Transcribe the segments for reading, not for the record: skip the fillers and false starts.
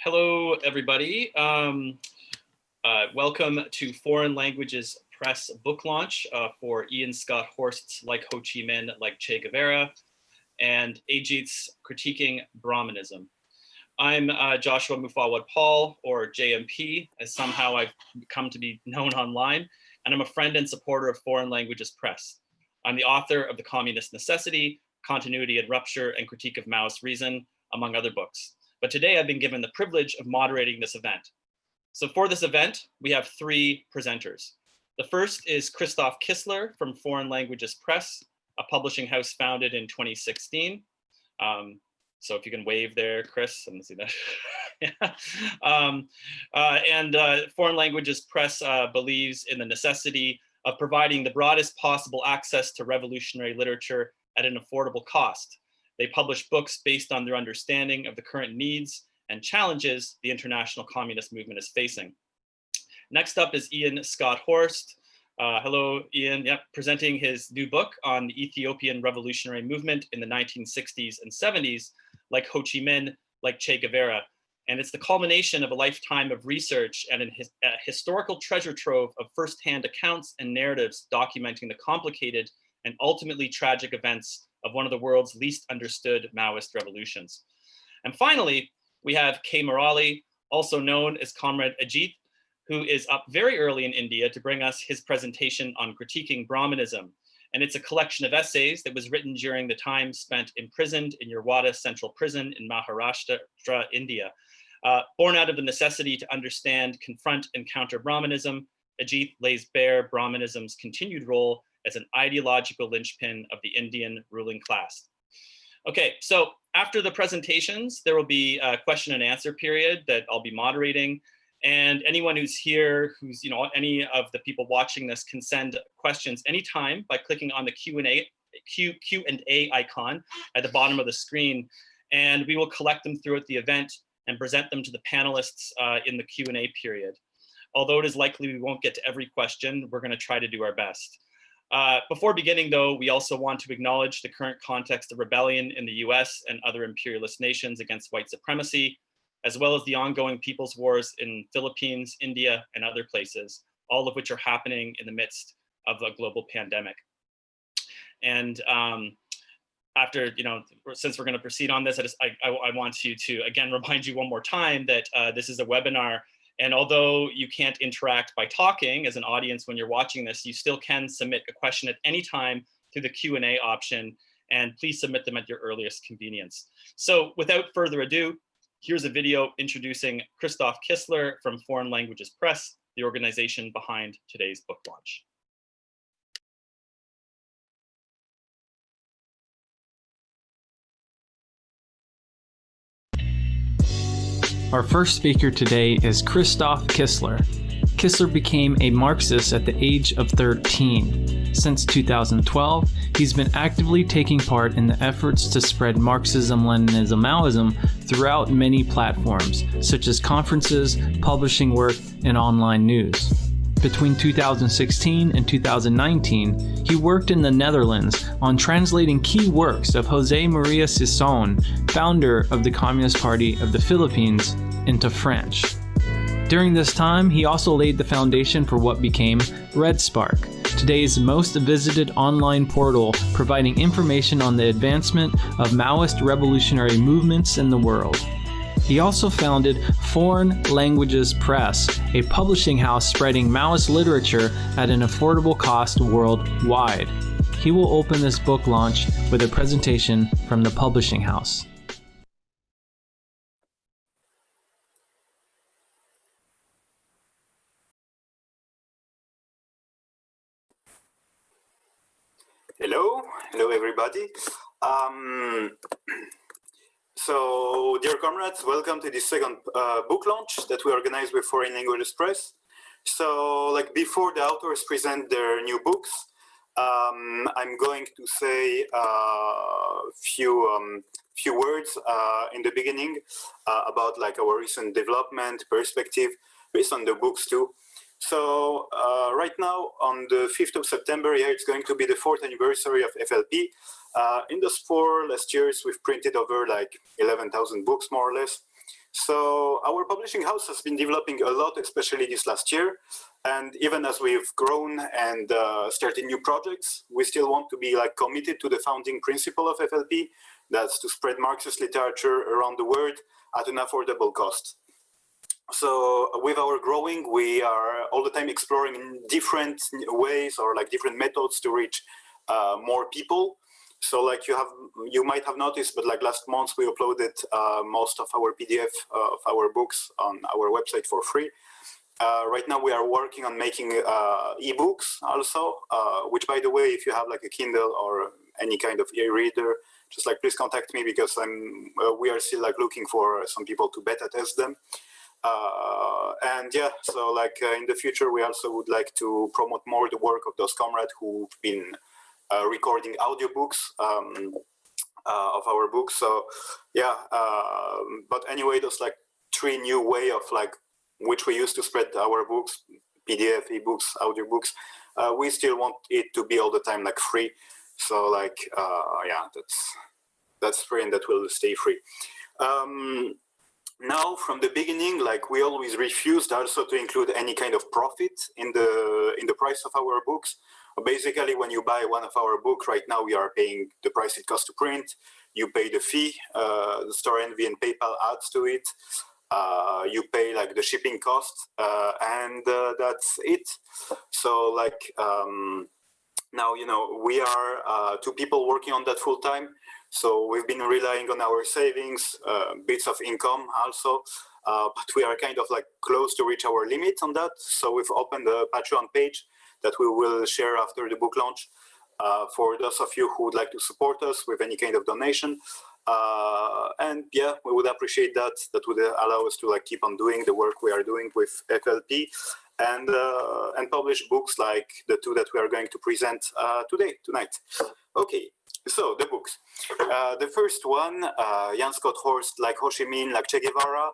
Hello, everybody. Welcome to Foreign Languages Press Book Launch for Ian Scott Horst's Like Ho Chi Minh, Like Che Guevara, and Ajit's Critiquing Brahmanism. I'm Joshua Mufawad Paul, or JMP, as somehow I've come to be known online, and I'm a friend and supporter of Foreign Languages Press. I'm the author of The Communist Necessity, Continuity and Rupture, and Critique of Maoist Reason, among other books. But today I've been given the privilege of moderating this event. So for this event, we have three presenters. The first is Christoph Kissler from Foreign Languages Press, a publishing house founded in 2016. So if you can wave there, Chris, I'm gonna see that. Yeah. Foreign Languages Press believes in the necessity of providing the broadest possible access to revolutionary literature at an affordable cost. They publish books based on their understanding of the current needs and challenges the international communist movement is facing. Next up is Ian Scott Horst. Hello, Ian. Yep, presenting his new book on the Ethiopian Revolutionary movement in the 1960s and 70s, Like Ho Chi Minh, Like Che Guevara. And it's the culmination of a lifetime of research and a historical treasure trove of firsthand accounts and narratives documenting the complicated and ultimately tragic events of one of the world's least understood Maoist revolutions. And finally, we have Kay Murali, also known as Comrade Ajit, who is up very early in India to bring us his presentation on critiquing Brahmanism. And it's a collection of essays that was written during the time spent imprisoned in Yerwada Central Prison in Maharashtra, India. Born out of the necessity to understand, confront, and counter Brahmanism, Ajit lays bare Brahmanism's continued role as an ideological linchpin of the Indian ruling class. Okay, so after the presentations, there will be a question and answer period that I'll be moderating. And anyone who's here, any of the people watching this can send questions anytime by clicking on the Q&A icon at the bottom of the screen. And we will collect them throughout the event and present them to the panelists in the Q&A period. Although it is likely we won't get to every question, we're going to try to do our best. Before beginning, though, we also want to acknowledge the current context of rebellion in the US and other imperialist nations against white supremacy, as well as the ongoing people's wars in Philippines, India, and other places, all of which are happening in the midst of a global pandemic. And since we're going to proceed on this, I want to again remind you one more time that this is a webinar. And although you can't interact by talking as an audience when you're watching this, you still can submit a question at any time through the Q&A option, and please submit them at your earliest convenience. So without further ado, here's a video introducing Christoph Kissler from Foreign Languages Press, the organization behind today's book launch. Our first speaker today is Christoph Kissler. Kissler became a Marxist at the age of 13. Since 2012, he's been actively taking part in the efforts to spread Marxism, Leninism, Maoism throughout many platforms, such as conferences, publishing work, and online news. Between 2016 and 2019, he worked in the Netherlands on translating key works of José María Sison, founder of the Communist Party of the Philippines, into French. During this time, he also laid the foundation for what became Red Spark, today's most visited online portal providing information on the advancement of Maoist revolutionary movements in the world. He also founded Foreign Languages Press, a publishing house spreading Maoist literature at an affordable cost worldwide. He will open this book launch with a presentation from the publishing house. Hello everybody. So, dear comrades, welcome to the second book launch that we organize with Foreign Languages Press. So, before the authors present their new books, I'm going to say a few words in the beginning about our recent development perspective based on the books too. So right now, on the 5th of September, it's going to be the 4th anniversary of FLP. In those 4 last years, we've printed over 11,000 books, more or less. So our publishing house has been developing a lot, especially this last year. And even as we've grown and started new projects, we still want to be like committed to the founding principle of FLP, that's to spread Marxist literature around the world at an affordable cost. So with our growing, we are all the time exploring different ways or like different methods to reach more people. So like you might have noticed, but like last month we uploaded most of our PDF of our books on our website for free. Right now we are working on making ebooks also, which by the way, if you have like a Kindle or any kind of e-reader, just like please contact me, because we are still like looking for some people to beta test them. And yeah, so like in the future, we also would like to promote more the work of those comrades who've been recording audiobooks of our books. So yeah, but anyway, there's like 3 new way of like which we use to spread our books, PDF, ebooks, audiobooks. We still want it to be all the time like free. So like yeah, that's free and that will stay free. Now, from the beginning, like we always refused also to include any kind of profit in the price of our books. Basically, when you buy one of our books right now, we are paying the price it costs to print. You pay the fee, the store envy and PayPal adds to it. You pay like the shipping cost, and that's it. So like now, you know, we are 2 people working on that full time. So we've been relying on our savings, bits of income also, but we are kind of like close to reach our limit on that. So we've opened a Patreon page that we will share after the book launch for those of you who would like to support us with any kind of donation. And yeah, we would appreciate that. That would allow us to like keep on doing the work we are doing with FLP and publish books like the 2 that we are going to present tonight. Okay. So the books. The first one, Jan Scott Horst, like Ho Chi Minh, like Che Guevara,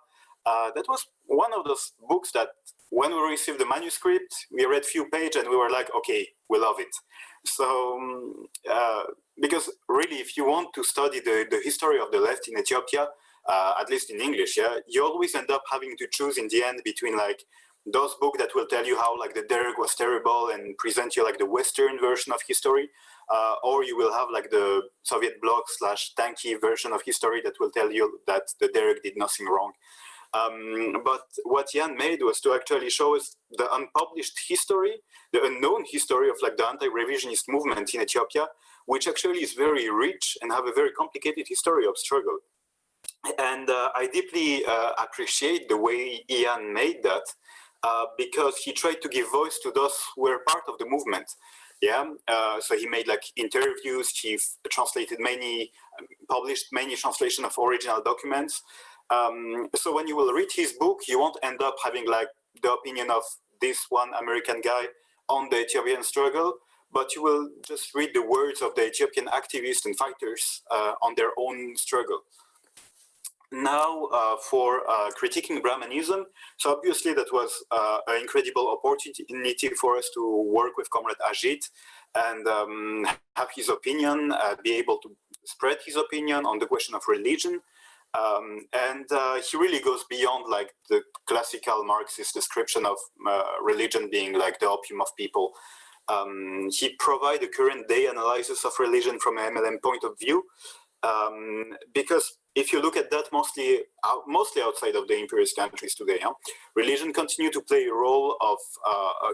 that was one of those books that when we received the manuscript, we read few pages and we were like, okay, we love it. So, because really, if you want to study the history of the left in Ethiopia, at least in English, yeah, you always end up having to choose in the end between like those books that will tell you how like the Derg was terrible and present you like the Western version of history, or you will have like the Soviet bloc / tanky version of history that will tell you that the Derg did nothing wrong. But what Jan made was to actually show us the unpublished history, the unknown history of like the anti-revisionist movement in Ethiopia, which actually is very rich and have a very complicated history of struggle. And I deeply appreciate the way Ian made that, because he tried to give voice to those who were part of the movement. Yeah, so he made like interviews, he translated published many translations of original documents. So when you will read his book, you won't end up having like the opinion of this one American guy on the Ethiopian struggle, but you will just read the words of the Ethiopian activists and fighters on their own struggle. Now, for critiquing Brahmanism, so obviously that was an incredible opportunity for us to work with Comrade Ajit and have his opinion, be able to spread his opinion on the question of religion. And he really goes beyond like the classical Marxist description of religion being like the opium of people. He provides a current day analysis of religion from an MLM point of view, because if you look at that mostly outside of the imperialist countries today, religion continue to play a role of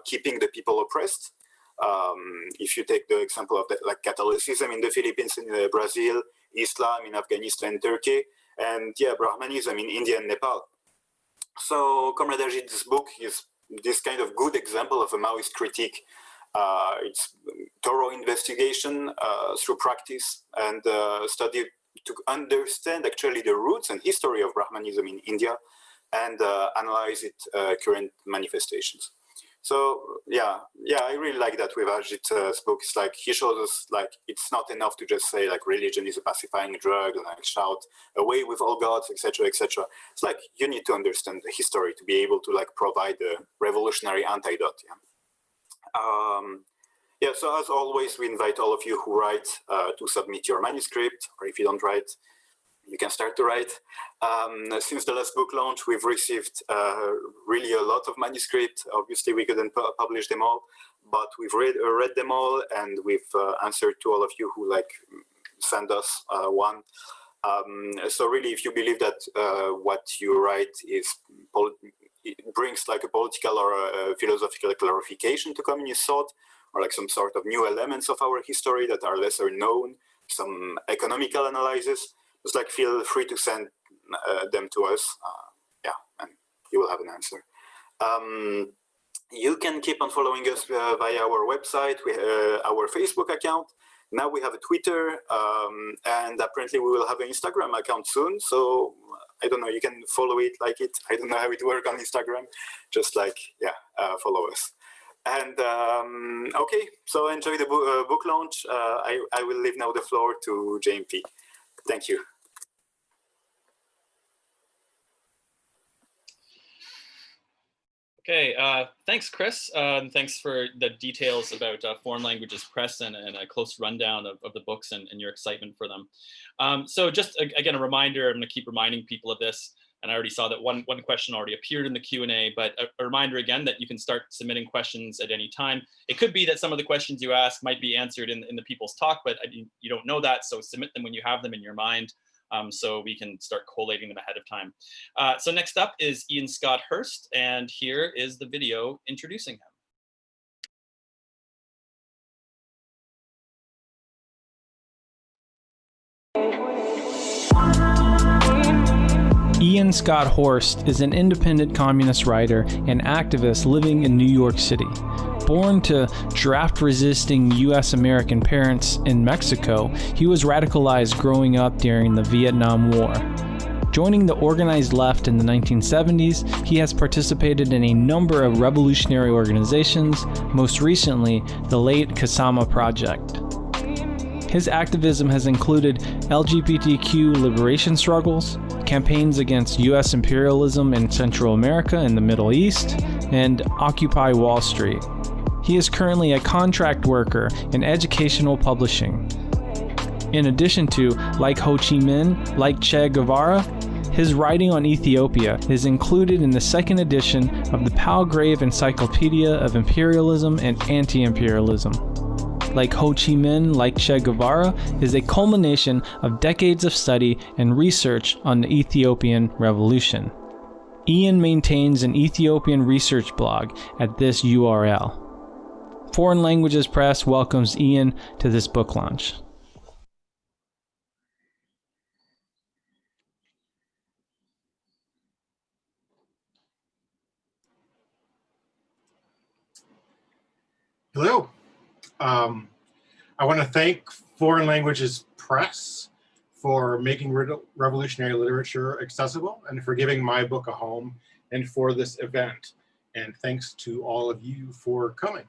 keeping the people oppressed. If you take the example of like Catholicism in the Philippines and Brazil, Islam in Afghanistan and Turkey, and yeah, Brahmanism in India and Nepal. So Comrade Ajit's book is this kind of good example of a Maoist critique. It's thorough investigation through practice and study to understand actually the roots and history of Brahmanism in India and analyze its current manifestations. So yeah, I really like that with Ajit's book. It's like he shows us like it's not enough to just say like religion is a pacifying drug and like shout away with all gods, etc., etc. It's like you need to understand the history to be able to like provide a revolutionary antidote. Yeah. So as always, we invite all of you who write to submit your manuscript, or if you don't write, you can start to write. Since the last book launch, we've received really a lot of manuscript. Obviously, we couldn't publish them all, but we've read them all, and we've answered to all of you who send us one. So really, if you believe that what you write it brings a political or a philosophical clarification to communist thought, or some sort of new elements of our history that are lesser known, some economical analysis, just feel free to send them to us. And you will have an answer. You can keep on following us via our website, our Facebook account. Now we have a Twitter, and apparently we will have an Instagram account soon. So I don't know, you can follow it, like it. I don't know how it works on Instagram. Just follow us. And okay, so enjoy the book launch. I will leave now the floor to JMP. Thank you. Okay, thanks, Chris. Thanks for the details about Foreign Languages Press and a close rundown of the books and your excitement for them. So just again, a reminder, I'm going to keep reminding people of this. And I already saw that one question already appeared in the Q&A, but a reminder again that you can start submitting questions at any time. It could be that some of the questions you ask might be answered in the people's talk, but you don't know that, so submit them when you have them in your mind, so we can start collating them ahead of time. So next up is Ian Scott Horst, and here is the video introducing him. Ian Scott Horst is an independent communist writer and activist living in New York City. Born to draft-resisting U.S.-American parents in Mexico, he was radicalized growing up during the Vietnam War. Joining the organized left in the 1970s, he has participated in a number of revolutionary organizations, most recently the late Kasama Project. His activism has included LGBTQ liberation struggles, campaigns against U.S. imperialism in Central America and the Middle East, and Occupy Wall Street. He is currently a contract worker in educational publishing. In addition to like Ho Chi Minh, like Che Guevara, his writing on Ethiopia is included in the second edition of the Palgrave Encyclopedia of Imperialism and Anti-Imperialism. Like Ho Chi Minh, like Che Guevara, is a culmination of decades of study and research on the Ethiopian Revolution. Ian maintains an Ethiopian research blog at this URL. Foreign Languages Press welcomes Ian to this book launch. Hello. I want to thank Foreign Languages Press for making revolutionary literature accessible and for giving my book a home and for this event. And thanks to all of you for coming.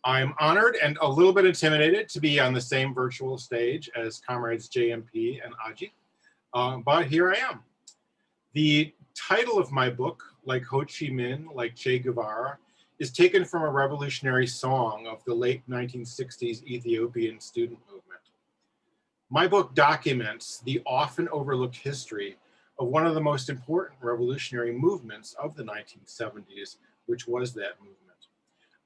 I'm honored and a little bit intimidated to be on the same virtual stage as comrades JMP and Ajit, but here I am. The title of my book, Like Ho Chi Minh, Like Che Guevara, is taken from a revolutionary song of the late 1960s Ethiopian student movement. My book documents the often overlooked history of one of the most important revolutionary movements of the 1970s, which was that movement.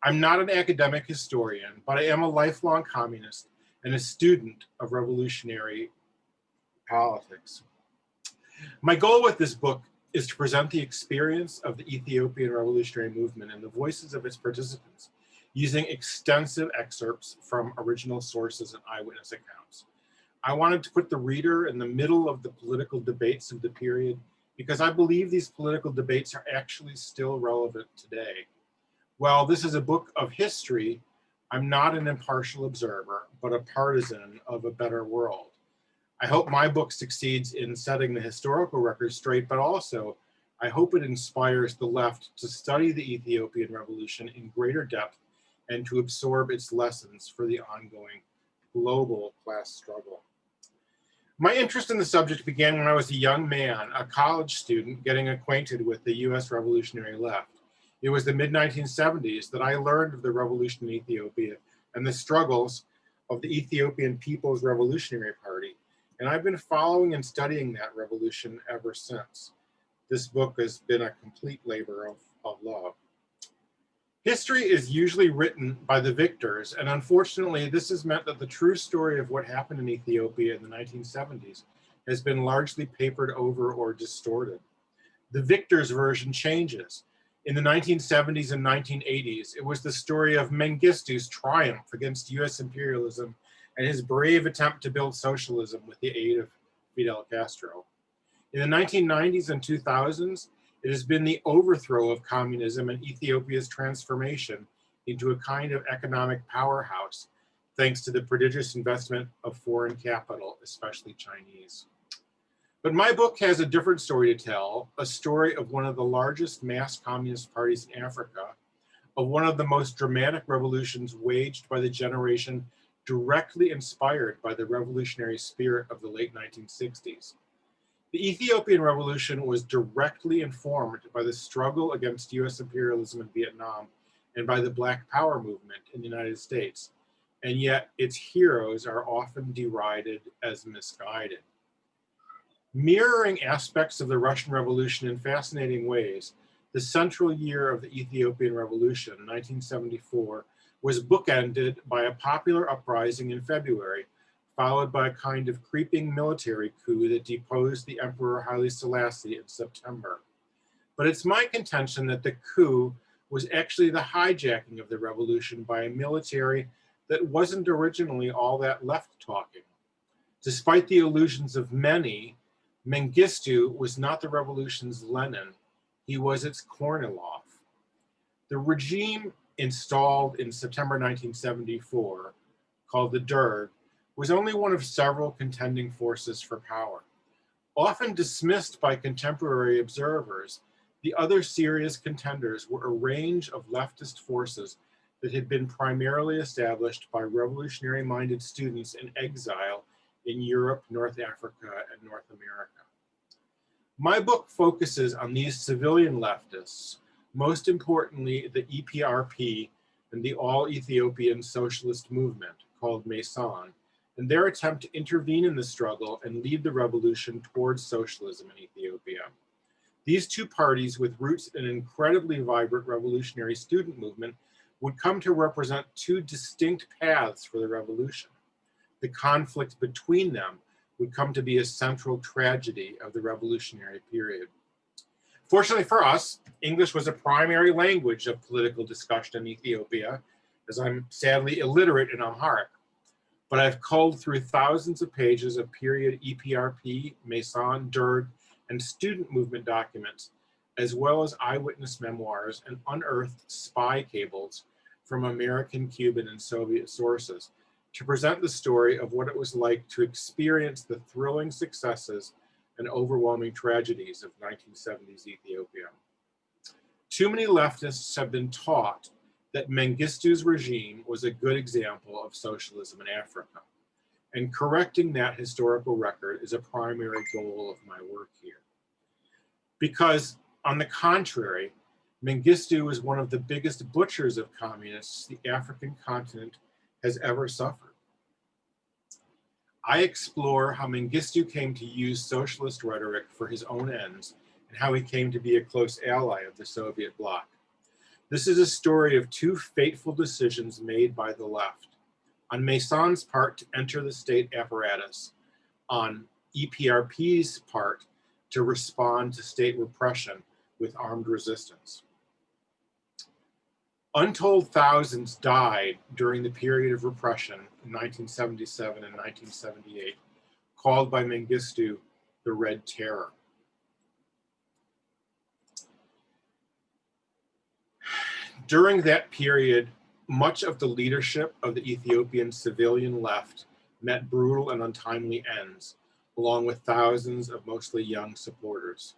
I'm not an academic historian, but I am a lifelong communist and a student of revolutionary politics. My goal with this book is to present the experience of the Ethiopian revolutionary movement and the voices of its participants, using extensive excerpts from original sources and eyewitness accounts. I wanted to put the reader in the middle of the political debates of the period because I believe these political debates are actually still relevant today. While this is a book of history, I'm not an impartial observer, but a partisan of a better world. I hope my book succeeds in setting the historical record straight, but also I hope it inspires the left to study the Ethiopian Revolution in greater depth and to absorb its lessons for the ongoing global class struggle. My interest in the subject began when I was a young man, a college student, getting acquainted with the US revolutionary left. It was the mid-1970s that I learned of the revolution in Ethiopia and the struggles of the Ethiopian People's Revolutionary Party, And I've been following and studying that revolution ever since. This book has been a complete labor of love. History is usually written by the victors, and unfortunately, this has meant that the true story of what happened in Ethiopia in the 1970s has been largely papered over or distorted. The victor's version changes. In the 1970s and 1980s, it was the story of Mengistu's triumph against US imperialism and his brave attempt to build socialism with the aid of Fidel Castro. In the 1990s and 2000s, it has been the overthrow of communism and Ethiopia's transformation into a kind of economic powerhouse, thanks to the prodigious investment of foreign capital, especially Chinese. But my book has a different story to tell, a story of one of the largest mass communist parties in Africa, of one of the most dramatic revolutions waged by the generation directly inspired by the revolutionary spirit of the late 1960s. The Ethiopian Revolution was directly informed by the struggle against US imperialism in Vietnam and by the Black Power movement in the United States, and yet its heroes are often derided as misguided. Mirroring aspects of the Russian Revolution in fascinating ways, the central year of the Ethiopian Revolution, 1974, was bookended by a popular uprising in February, followed by a kind of creeping military coup that deposed the Emperor Haile Selassie in September. But it's my contention that the coup was actually the hijacking of the revolution by a military that wasn't originally all that left-talking. Despite the illusions of many, Mengistu was not the revolution's Lenin, he was its Kornilov. The regime installed in September 1974, called the Derg, was only one of several contending forces for power. Often dismissed by contemporary observers, the other serious contenders were a range of leftist forces that had been primarily established by revolutionary-minded students in exile in Europe, North Africa, and North America. My book focuses on these civilian leftists, most importantly the EPRP and the All-Ethiopian Socialist Movement, called Maoism, and their attempt to intervene in the struggle and lead the revolution towards socialism in Ethiopia. These two parties, with roots in an incredibly vibrant revolutionary student movement, would come to represent two distinct paths for the revolution. The conflict between them would come to be a central tragedy of the revolutionary period. Fortunately for us, English was a primary language of political discussion in Ethiopia, as I'm sadly illiterate in Amharic. But I've culled through thousands of pages of period EPRP, Maoism, Derg, and student movement documents, as well as eyewitness memoirs and unearthed spy cables from American, Cuban, and Soviet sources to present the story of what it was like to experience the thrilling successes and overwhelming tragedies of 1970s Ethiopia. Too many leftists have been taught that Mengistu's regime was a good example of socialism in Africa, and correcting that historical record is a primary goal of my work here. Because, on the contrary, Mengistu was one of the biggest butchers of communists the African continent has ever suffered. I explore how Mengistu came to use socialist rhetoric for his own ends and how he came to be a close ally of the Soviet bloc. This is a story of two fateful decisions made by the left. On Maison's part to enter the state apparatus, on EPRP's part to respond to state repression with armed resistance. Untold thousands died during the period of repression in 1977 and 1978, called by Mengistu the Red Terror. During that period, much of the leadership of the Ethiopian civilian left met brutal and untimely ends, along with thousands of mostly young supporters.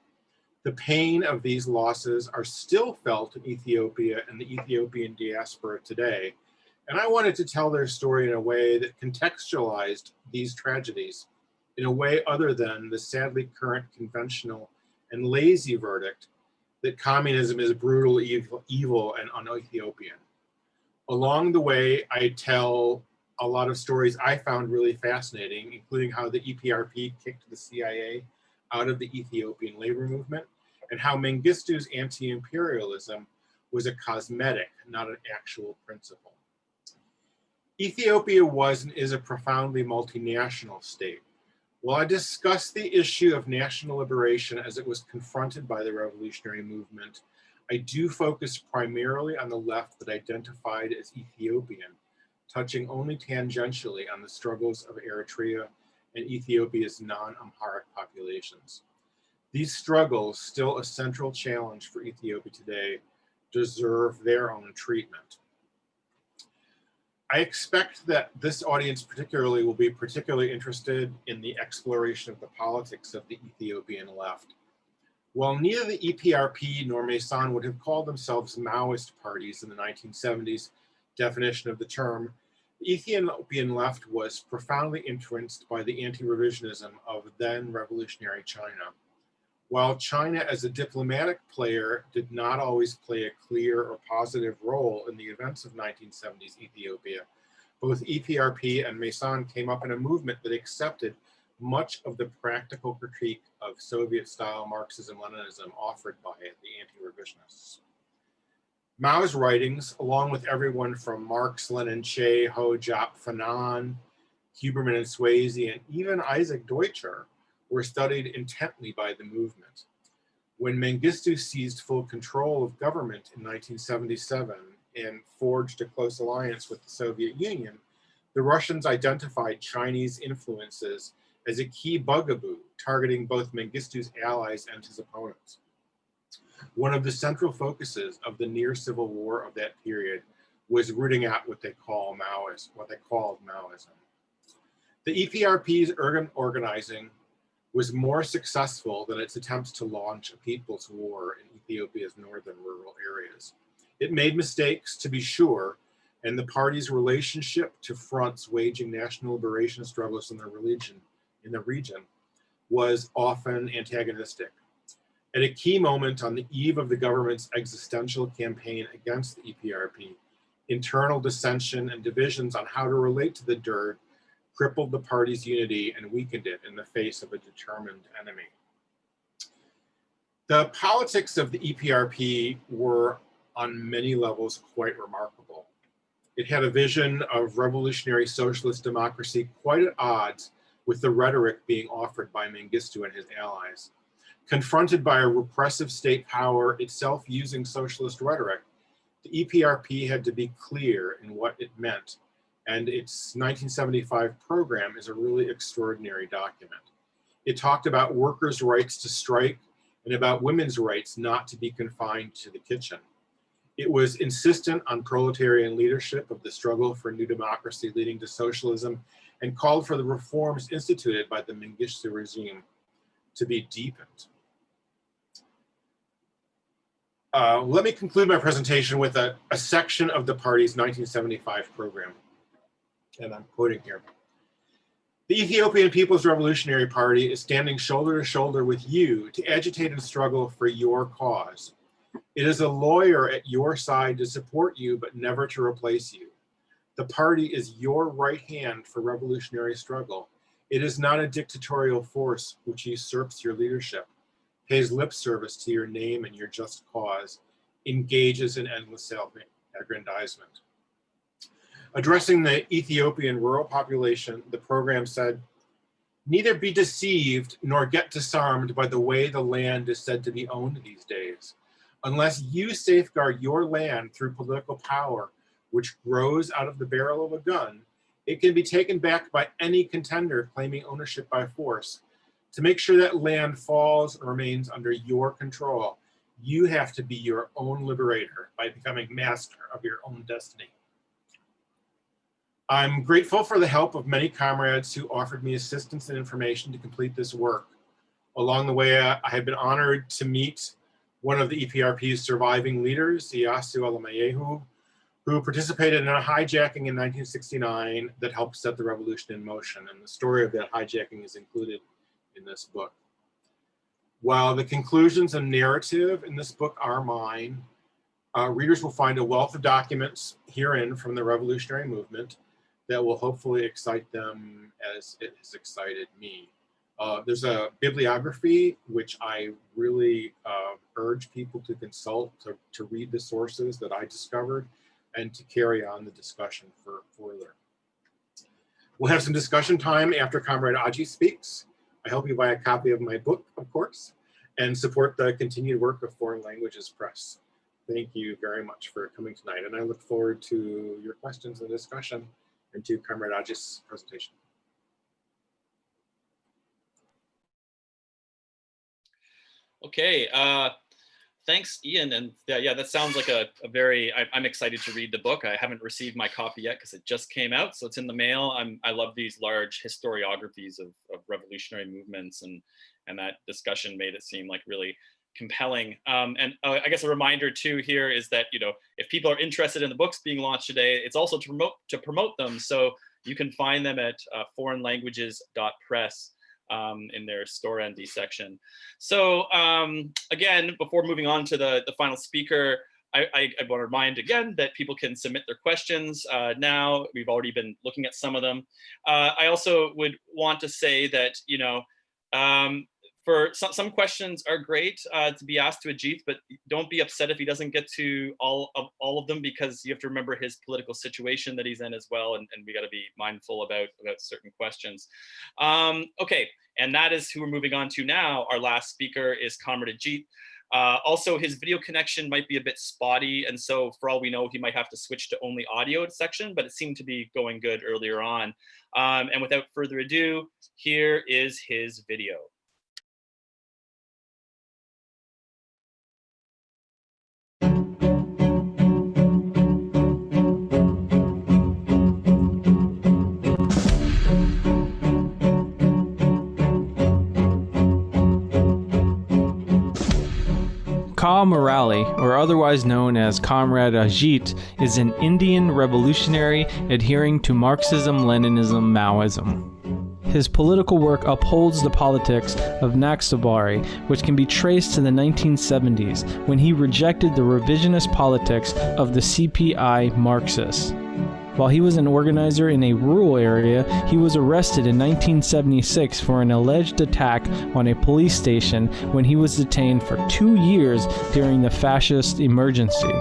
The pain of these losses are still felt in Ethiopia and the Ethiopian diaspora today, and I wanted to tell their story in a way that contextualized these tragedies in a way other than the sadly current conventional and lazy verdict that communism is brutal, evil, and un-Ethiopian. Along the way, I tell a lot of stories I found really fascinating, including how the EPRP kicked the CIA out of the Ethiopian labor movement, and how Mengistu's anti-imperialism was a cosmetic, not an actual principle. Ethiopia was and is a profoundly multinational state. While I discuss the issue of national liberation as it was confronted by the revolutionary movement, I do focus primarily on the left that identified as Ethiopian, touching only tangentially on the struggles of Eritrea and Ethiopia's non-Amharic populations. These struggles, still a central challenge for Ethiopia today, deserve their own treatment. I expect that this audience particularly will be particularly interested in the exploration of the politics of the Ethiopian left. While neither the EPRP nor Maoism would have called themselves Maoist parties in the 1970s definition of the term, the Ethiopian left was profoundly influenced by the anti-revisionism of then revolutionary China. While China as a diplomatic player did not always play a clear or positive role in the events of 1970s Ethiopia, both EPRP and Maoism came up in a movement that accepted much of the practical critique of Soviet-style Marxism-Leninism offered by the anti-revisionists. Mao's writings, along with everyone from Marx, Lenin, Che, Ho, Jap, Fanon, Huberman and Swayze, and even Isaac Deutscher, were studied intently by the movement. When Mengistu seized full control of government in 1977 and forged a close alliance with the Soviet Union, the Russians identified Chinese influences as a key bugaboo, targeting both Mengistu's allies and his opponents. One of the central focuses of the near civil war of that period was rooting out what they called Maoism. The EPRP's organizing was more successful than its attempts to launch a people's war in Ethiopia's northern rural areas. It made mistakes, to be sure, and the party's relationship to fronts waging national liberation struggles in the region was often antagonistic. At a key moment on the eve of the government's existential campaign against the EPRP, internal dissension and divisions on how to relate to the Derg crippled the party's unity and weakened it in the face of a determined enemy. The politics of the EPRP were on many levels quite remarkable. It had a vision of revolutionary socialist democracy quite at odds with the rhetoric being offered by Mengistu and his allies. Confronted by a repressive state power itself using socialist rhetoric, the EPRP had to be clear in what it meant, and its 1975 program is a really extraordinary document. It talked about workers' rights to strike and about women's rights not to be confined to the kitchen. It was insistent on proletarian leadership of the struggle for new democracy leading to socialism and called for the reforms instituted by the Mengistu regime to be deepened. Let me conclude my presentation with a section of the party's 1975 program, and I'm quoting here. The Ethiopian People's Revolutionary Party is standing shoulder to shoulder with you to agitate and struggle for your cause. It is a lawyer at your side to support you, but never to replace you. The party is your right hand for revolutionary struggle. It is not a dictatorial force which usurps your leadership, pays lip service to your name and your just cause, engages in endless self-aggrandizement. Addressing the Ethiopian rural population, the program said, "Neither be deceived nor get disarmed by the way the land is said to be owned these days. Unless you safeguard your land through political power, which grows out of the barrel of a gun, it can be taken back by any contender claiming ownership by force. To make sure that land falls and remains under your control, you have to be your own liberator by becoming master of your own destiny." I'm grateful for the help of many comrades who offered me assistance and information to complete this work. Along the way, I have been honored to meet one of the EPRP's surviving leaders, Iyasu Alamayehu, who participated in a hijacking in 1969 that helped set the revolution in motion. And the story of that hijacking is included in this book. While the conclusions and narrative in this book are mine, readers will find a wealth of documents herein from the revolutionary movement that will hopefully excite them as it has excited me. There's a bibliography which I really urge people to consult, to read the sources that I discovered and to carry on the discussion further. We'll have some discussion time after Comrade Aji speaks. I hope you buy a copy of my book, of course, and support the continued work of Foreign Languages Press. Thank you very much for coming tonight, and I look forward to your questions and discussion and to Comrade Aji's presentation. Okay, thanks, Ian. And yeah, that sounds like a very, I'm excited to read the book. I haven't received my copy yet because it just came out, so it's in the mail. I love these large historiographies of revolutionary movements, and that discussion made it seem like really compelling. And I guess a reminder too here is that, you know, if people are interested in the books being launched today, it's also to promote them. So you can find them at foreignlanguages.press. In their store ND section. So again, before moving on to the final speaker, I want to remind again that people can submit their questions now. We've already been looking at some of them. I also would want to say that, you know, for some questions are great to be asked to Ajit, but don't be upset if he doesn't get to all of them, because you have to remember his political situation that he's in as well, and we got to be mindful about certain questions. Okay, and that is who we're moving on to now. Our last speaker is Comrade Ajit. Also, his video connection might be a bit spotty, and so for all we know, he might have to switch to only audio section, but it seemed to be going good earlier on. And without further ado, here is his video. Ka Murali, or otherwise known as Comrade Ajit, is an Indian revolutionary adhering to Marxism, Leninism, Maoism. His political work upholds the politics of Naxalbari, which can be traced to the 1970s, when he rejected the revisionist politics of the CPI Marxists. While he was an organizer in a rural area, he was arrested in 1976 for an alleged attack on a police station when he was detained for 2 years during the fascist emergency.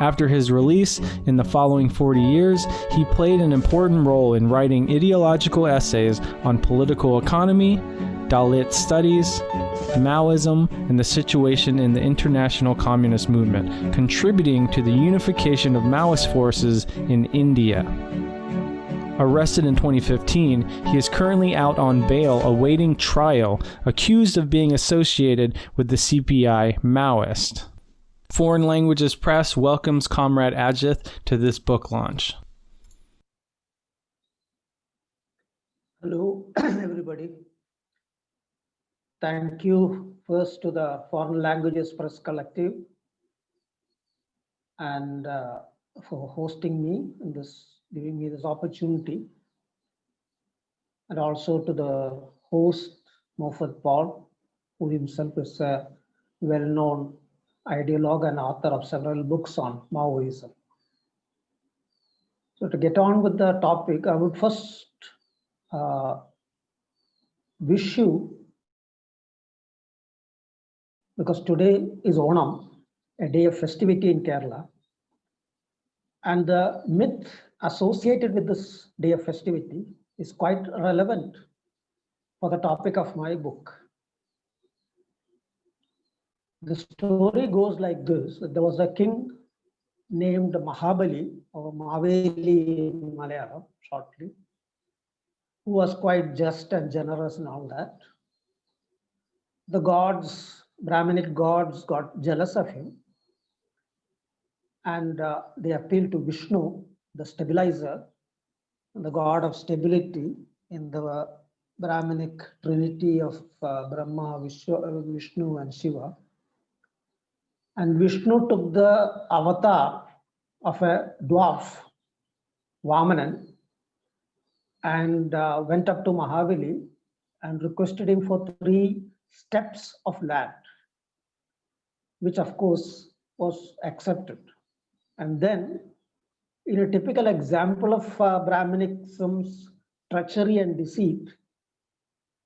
After his release, in the following 40 years, he played an important role in writing ideological essays on political economy, Dalit studies, Maoism, and the situation in the international communist movement, contributing to the unification of Maoist forces in India. Arrested in 2015, he is currently out on bail awaiting trial, accused of being associated with the CPI Maoist. Foreign Languages Press welcomes Comrade Ajit to this book launch. Hello, everybody. Thank you first to the Foreign Languages Press Collective and for hosting me in this, giving me this opportunity, and also to the host, Moffat Paul, who himself is a well-known ideologue and author of several books on Maoism. So to get on with the topic, I would first wish you, because today is Onam, a day of festivity in Kerala, and the myth associated with this day of festivity is quite relevant for the topic of my book. The story goes like this: there was a king named Mahabali, or Maveli in Malayalam shortly, who was quite just and generous and all that. The gods, Brahminic gods, got jealous of him, and they appealed to Vishnu, the stabilizer, the god of stability in the Brahminic trinity of Brahma, Vishnu, and Shiva. And Vishnu took the avatar of a dwarf, Vamanan, and went up to Mahavali and requested him for 3 steps of land, which of course was accepted. And then In a typical example of Brahmanism's treachery and deceit,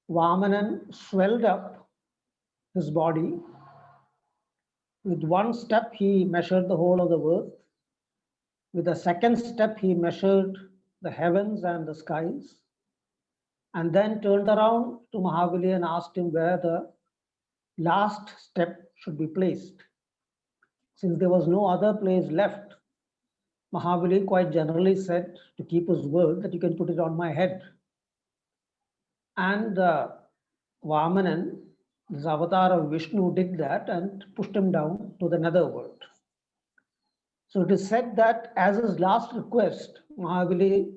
Vamanan swelled up his body. With one step, he measured the whole of the earth. With the second step, he measured the heavens and the skies, and then turned around to Mahabali and asked him where the last step should be placed. Since there was no other place left, Mahabali quite generally said, to keep his word, that you can put it on my head. And Vamanan, this avatar of Vishnu, did that and pushed him down to the netherworld. So it is said that as his last request, Mahabali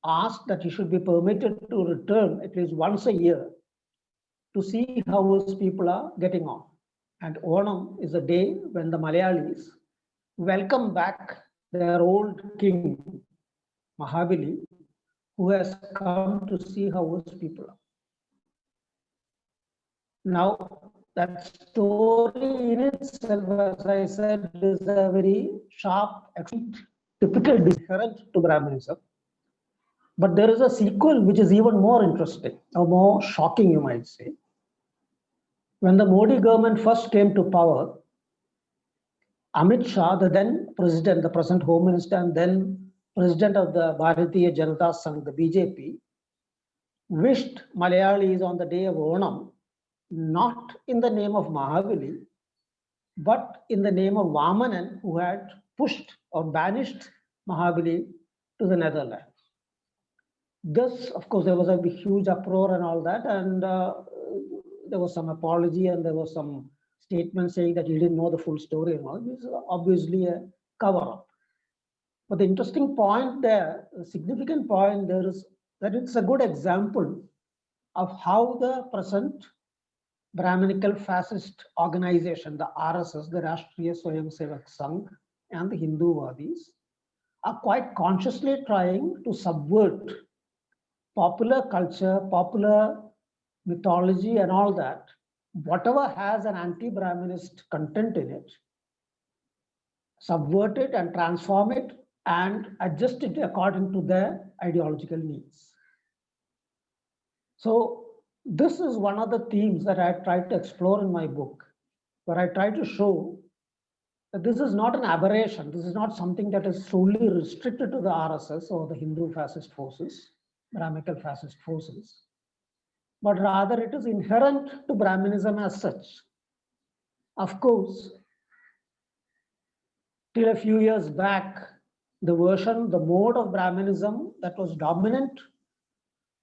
asked that he should be permitted to return at least once a year to see how his people are getting on. And Onam is a day when the Malayalis welcome back their old king, Mahabali, who has come to see how his people are. Now, that story in itself, as I said, is a very sharp, typical inherent to Brahmanism. But there is a sequel which is even more interesting, or more shocking, you might say. When the Modi government first came to power, Amit Shah, the then president, the present home minister, and then president of the Bharatiya Janata Sangh, the BJP, wished Malayalis on the day of Onam, not in the name of Mahabali, but in the name of Vamanan, who had pushed or banished Mahabali to the Netherlands. This, of course, there was a huge uproar and all that, and there was some apology and there was some statement saying that he didn't know the full story and all. This is obviously a cover-up. But the interesting point there, the significant point there is that it's a good example of how the present Brahminical fascist organization, the RSS, the Rashtriya Swayamsevak Sangh, and the Hinduvadis are quite consciously trying to subvert popular culture, popular mythology, and all that. Whatever has an anti-Brahminist content in it, subvert it and transform it and adjust it according to their ideological needs. So this is one of the themes that I tried to explore in my book, where I try to show that this is not an aberration. This is not something that is solely restricted to the RSS or the Hindu fascist forces, Brahminical fascist forces, but rather it is inherent to Brahmanism as such. Of course, till a few years back, the version, the mode of Brahmanism that was dominant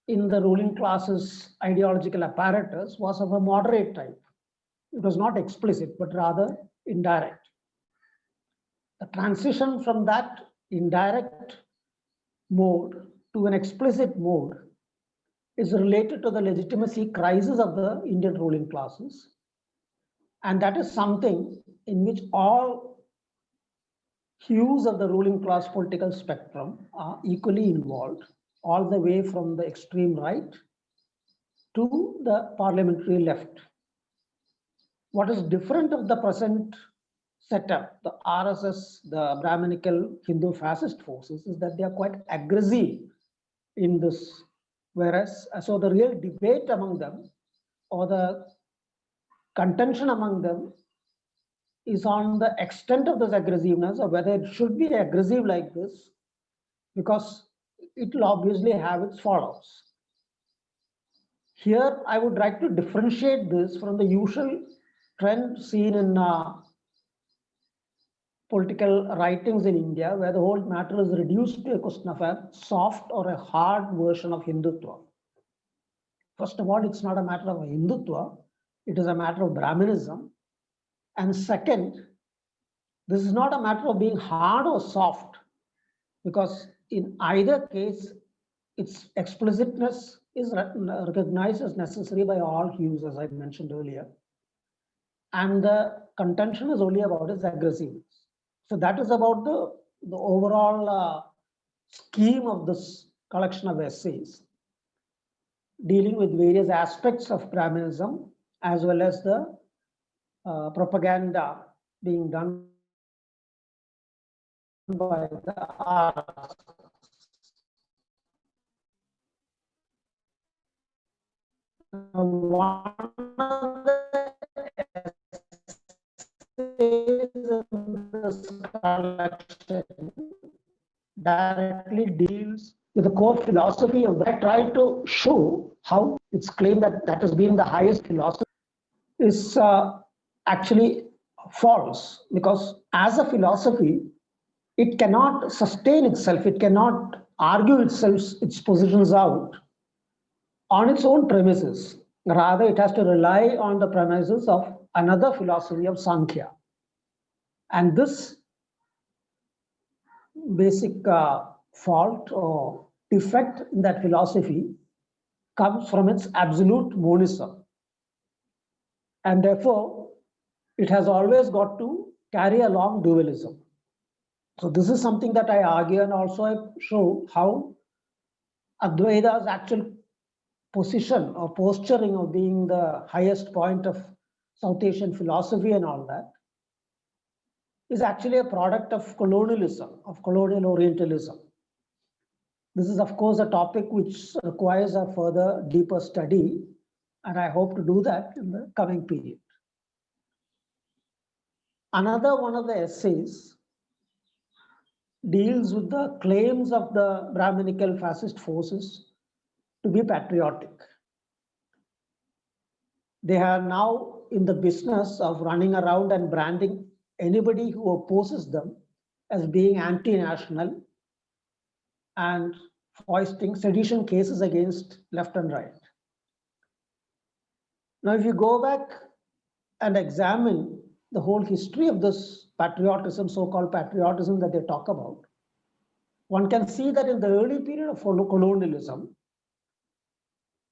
in the ruling class's ideological apparatus was of a moderate type. It was not explicit, but rather indirect. The transition from that indirect mode to an explicit mode is related to the legitimacy crisis of the Indian ruling classes. And that is something in which all hues of the ruling class political spectrum are equally involved, all the way from the extreme right to the parliamentary left. What is different of the present setup, the RSS, the Brahminical Hindu fascist forces, is that they are quite aggressive in this. Whereas, so the real debate among them, or the contention among them, is on the extent of this aggressiveness, or whether it should be aggressive like this, because it will obviously have its fallouts. Here, I would like to differentiate this from the usual trend seen in political writings in India, where the whole matter is reduced to a question of a soft or a hard version of Hindutva. First of all, it's not a matter of Hindutva, it is a matter of Brahmanism. And second, this is not a matter of being hard or soft, because in either case, its explicitness is recognized as necessary by all hues, as I mentioned earlier. And the contention is only about its aggressiveness. So that is about the overall scheme of this collection of essays, dealing with various aspects of Brahmanism, as well as the propaganda being done by the arts. One of the essays in this collection directly deals with the core philosophy of that. I try to show how it's claimed that that has been the highest philosophy is actually false, because as a philosophy, it cannot sustain itself, it cannot argue itself, its positions out on its own premises. Rather, it has to rely on the premises of another philosophy of Sankhya. And this basic fault or defect in that philosophy comes from its absolute monism. And therefore, it has always got to carry along dualism. So this is something that I argue, and also I show how Advaita's actual position or posturing of being the highest point of South Asian philosophy and all that is actually a product of colonialism, of colonial Orientalism. This is, of course, a topic which requires a further deeper study, and I hope to do that in the coming period. Another one of the essays deals with the claims of the Brahminical fascist forces to be patriotic. They are now in the business of running around and branding anybody who opposes them as being anti-national and foisting sedition cases against left and right. Now, if you go back and examine the whole history of this patriotism, so-called patriotism that they talk about, one can see that in the early period of colonialism,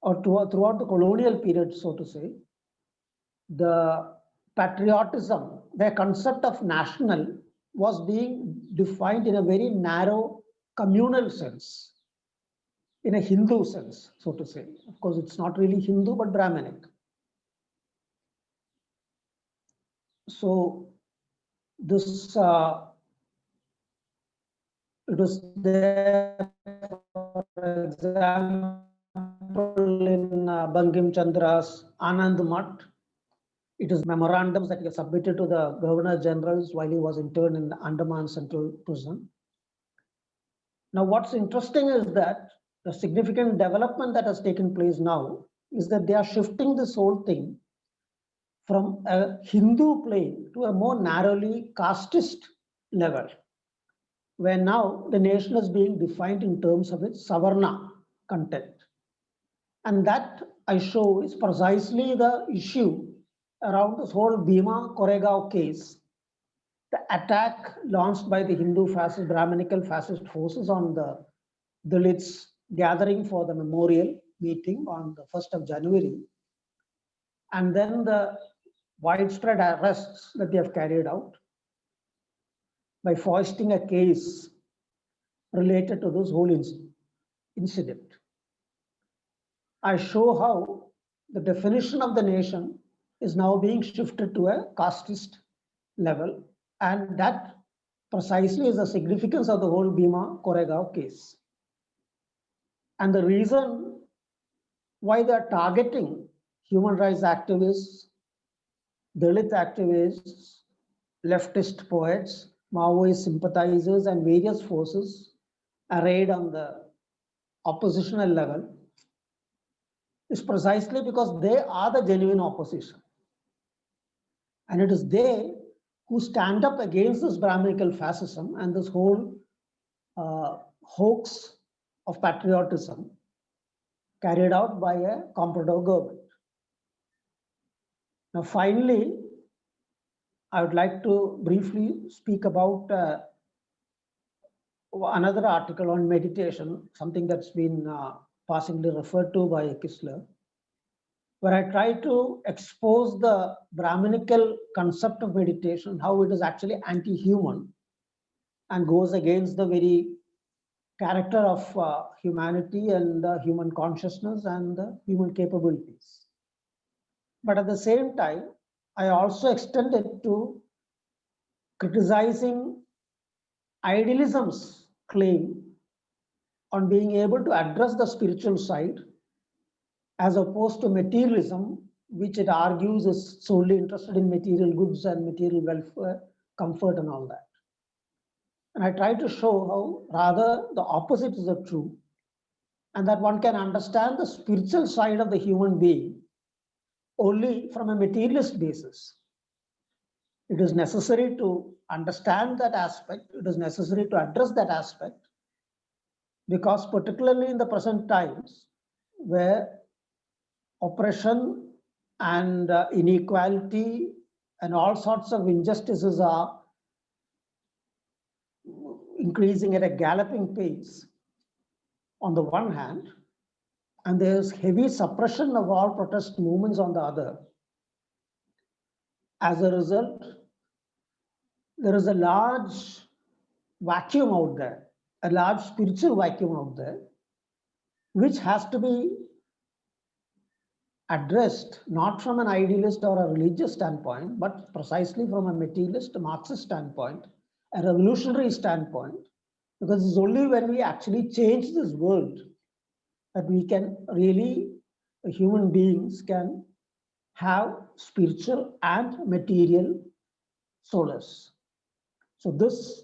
or throughout the colonial period, so to say, the patriotism, their concept of national, was being defined in a very narrow communal sense, in a Hindu sense, so to say. Of course, it's not really Hindu, but Brahminic. So this, it was there, for example, in Bankim Chandra's Anand Math. It is memorandums that he submitted to the Governor Generals while he was interned in the Andaman Central Prison. Now, what's interesting is that the significant development that has taken place now is that they are shifting this whole thing from a Hindu plane to a more narrowly casteist level, where now the nation is being defined in terms of its Savarna content. And that, I show, is precisely the issue around this whole Bhima Koregaon case, the attack launched by the Hindu fascist, Brahminical fascist forces on the Dalits gathering for the memorial meeting on the 1st of January, and then the widespread arrests that they have carried out by foisting a case related to this whole incident. I show how the definition of the nation is now being shifted to a casteist level, and that precisely is the significance of the whole Bhima Koregaon case. And the reason why they are targeting human rights activists, Dalit activists, leftist poets, Maoist sympathizers, and various forces arrayed on the oppositional level is precisely because they are the genuine opposition. And it is they who stand up against this Brahminical fascism and this whole hoax of patriotism carried out by a comprador government. Now, finally, I would like to briefly speak about another article on meditation, something that's been passingly referred to by Kistler, where I try to expose the Brahminical concept of meditation, how it is actually anti-human and goes against the very character of humanity and human consciousness and human capabilities. But at the same time, I also extend it to criticizing Idealism's claim on being able to address the spiritual side, as opposed to materialism, which it argues is solely interested in material goods and material welfare, comfort and all that. And I try to show how rather the opposite is true, and that one can understand the spiritual side of the human being only from a materialist basis. It is necessary to understand that aspect. It is necessary to address that aspect, because particularly in the present times where oppression and inequality and all sorts of injustices are increasing at a galloping pace on the one hand, and there's heavy suppression of all protest movements on the other. As a result, there is a large vacuum out there, a large spiritual vacuum out there, which has to be addressed not from an idealist or a religious standpoint, but precisely from a materialist, Marxist standpoint, a revolutionary standpoint, because it's only when we actually change this world that we can really, human beings can have spiritual and material solace. So this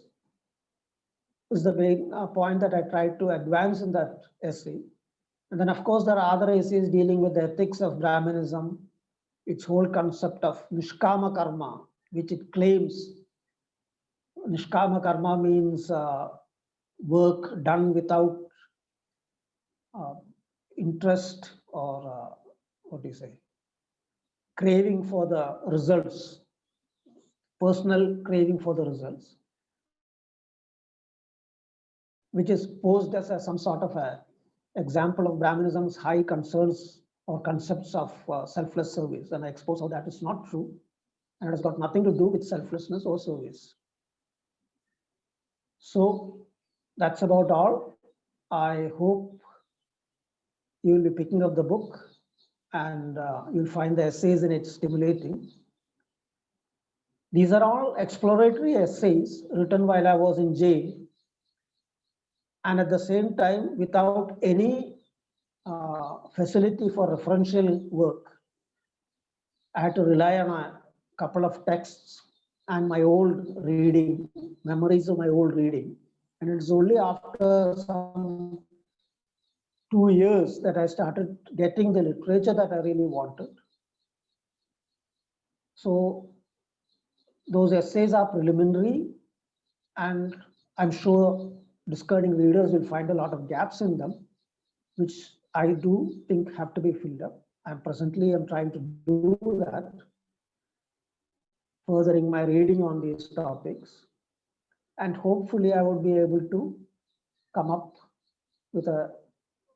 is the main point that I tried to advance in that essay. And then, of course, there are other essays dealing with the ethics of Brahmanism, its whole concept of Nishkama Karma, which it claims Nishkama Karma means work done without interest or what do you say, craving for the results, personal craving for the results, which is posed as some sort of a example of Brahmanism's high concerns or concepts of selfless service. And I expose how that is not true, and it has got nothing to do with selflessness or service. So that's about all. I hope you will be picking up the book, and you'll find the essays in it stimulating. These are all exploratory essays written while I was in jail, and at the same time without any facility for referential work. I had to rely on a couple of texts and my old reading, memories of my old reading. And it's only after some 2 years that I started getting the literature that I really wanted. So those essays are preliminary, and I'm sure discarding readers will find a lot of gaps in them, which I do think have to be filled up. And presently I'm trying to do that, furthering my reading on these topics. And hopefully I would be able to come up with a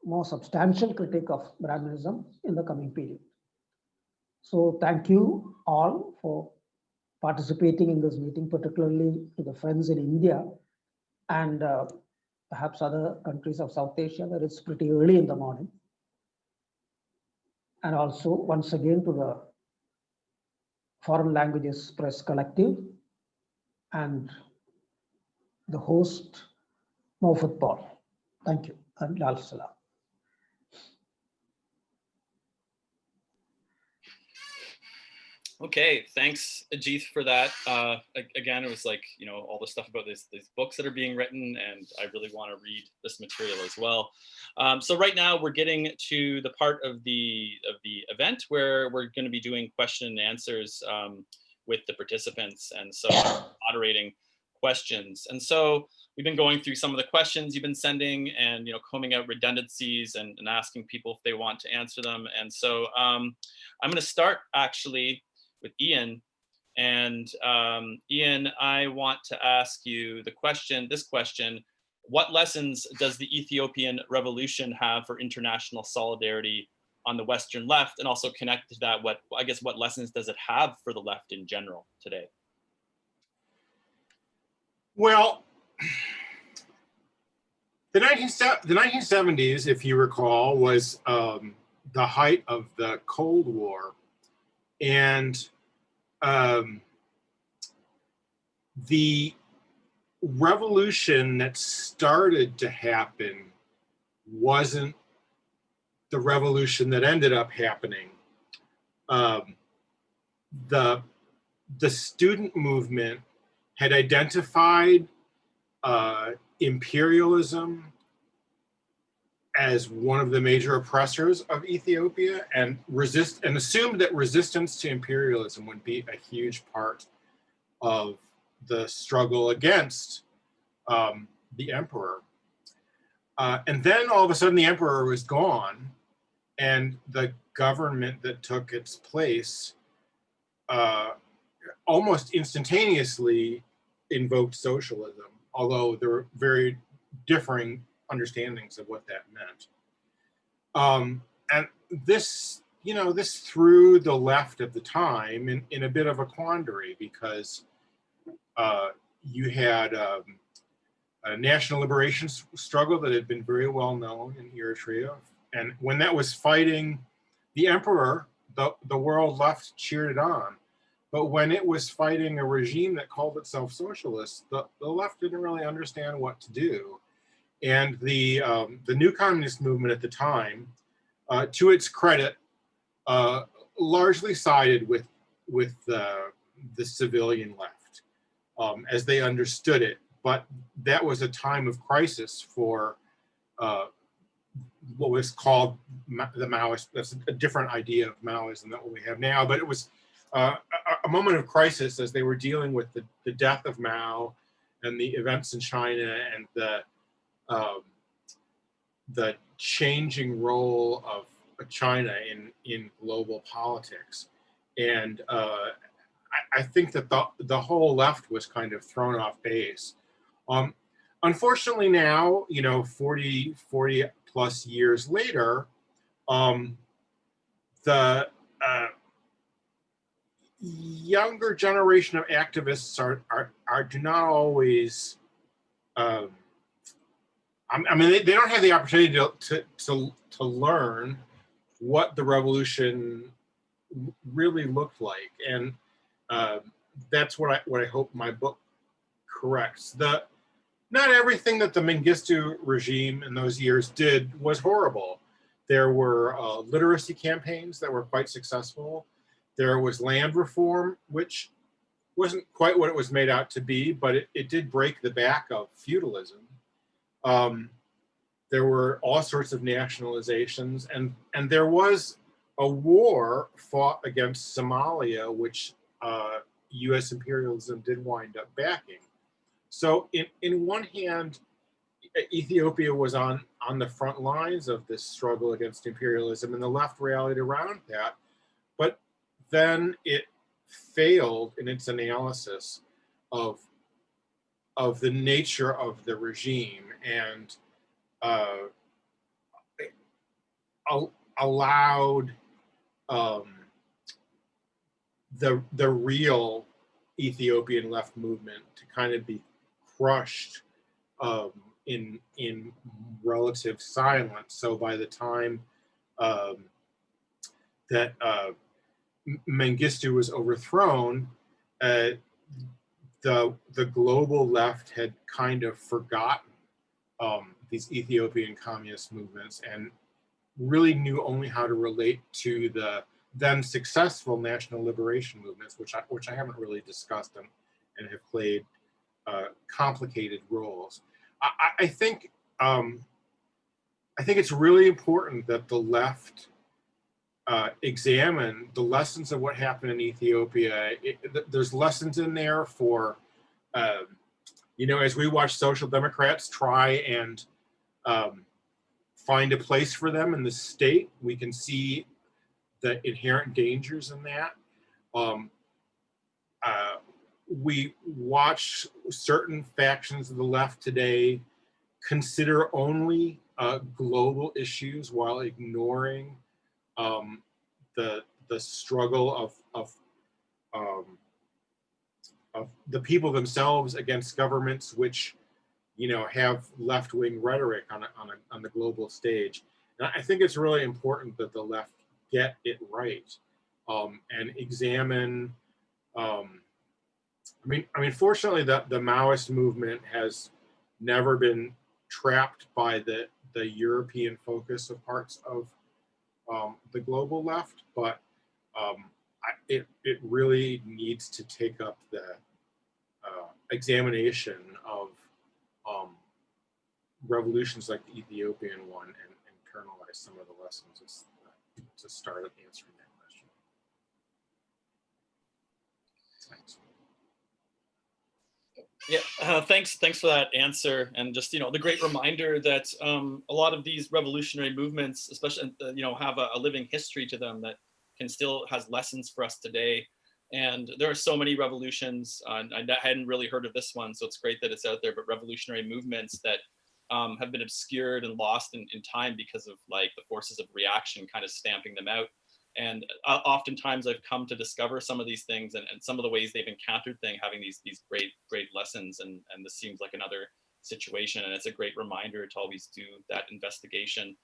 more substantial critique of Brahmanism in the coming period. So thank you all for participating in this meeting, particularly to the friends in India and perhaps other countries of South Asia, where it's pretty early in the morning. And also, once again, to the Foreign Languages Press Collective and the host, Maufat Paul. Thank you, and Lal Salam. Okay, thanks, Ajit, for that. Again, it was like, you know, all the stuff about these books that are being written, and I really want to read this material as well. So right now we're getting to the part of the event where we're going to be doing question and answers with the participants, and so I'm moderating questions. And so we've been going through some of the questions you've been sending, and combing out redundancies and asking people if they want to answer them. And so I'm going to start actually with Ian. And Ian, I want to ask you this question: what lessons does the Ethiopian Revolution have for international solidarity on the Western left? And also connected to that, what lessons does it have for the left in general today? Well, the 1970s, if you recall, was the height of the Cold War. And the revolution that started to happen wasn't the revolution that ended up happening. The student movement had identified imperialism as one of the major oppressors of Ethiopia, and assumed that resistance to imperialism would be a huge part of the struggle against the emperor. And then all of a sudden the emperor was gone, and the government that took its place almost instantaneously invoked socialism, although there were very differing understandings of what that meant. And this, this threw the left at the time in a bit of a quandary, because you had a national liberation struggle that had been very well known in Eritrea. And when that was fighting the emperor, the world left cheered it on. But when it was fighting a regime that called itself socialist, the left didn't really understand what to do. And the new communist movement at the time, to its credit, largely sided with the civilian left as they understood it. But that was a time of crisis for what was called the Maoist. That's a different idea of Maoism than what we have now. But it was a moment of crisis as they were dealing with the death of Mao and the events in China and the changing role of China in global politics. And I think that the whole left was kind of thrown off base. Unfortunately now, 40 plus years later, the younger generation of activists do not always, I mean, they don't have the opportunity to learn what the revolution really looked like. And that's what I hope my book corrects. Not everything that the Mengistu regime in those years did was horrible. There were literacy campaigns that were quite successful. There was land reform, which wasn't quite what it was made out to be, but it did break the back of feudalism. There were all sorts of nationalizations, and there was a war fought against Somalia, which US imperialism did wind up backing. So in one hand, Ethiopia was on the front lines of this struggle against imperialism, and the left rallied around that. But then it failed in its analysis of the nature of the regime, and allowed the real Ethiopian left movement to kind of be crushed in relative silence. So by the time that Mengistu was overthrown, the global left had kind of forgotten these Ethiopian communist movements and really knew only how to relate to the then successful national liberation movements, which I haven't really discussed and have played complicated roles. I think it's really important that the left examine the lessons of what happened in Ethiopia. There's lessons in there for, as we watch social democrats try and find a place for them in the state, we can see the inherent dangers in that. We watch certain factions of the left today consider only global issues while ignoring the struggle of the people themselves against governments which have left-wing rhetoric on the global stage. And I think it's really important that the left get it right and examine I mean, fortunately, the Maoist movement has never been trapped by the European focus of parts of the global left, but it really needs to take up the examination of revolutions like the Ethiopian one and internalize some of the lessons to start answering that question. Thanks. Yeah, thanks for that answer, and just the great reminder that a lot of these revolutionary movements, especially have a living history to them that still has lessons for us today. And there are so many revolutions. I hadn't really heard of this one, so it's great that it's out there. But revolutionary movements that have been obscured and lost in time because of like the forces of reaction kind of stamping them out. And oftentimes I've come to discover some of these things and some of the ways they've encountered things, having these great lessons. And this seems like another situation. And it's a great reminder to always do that investigation.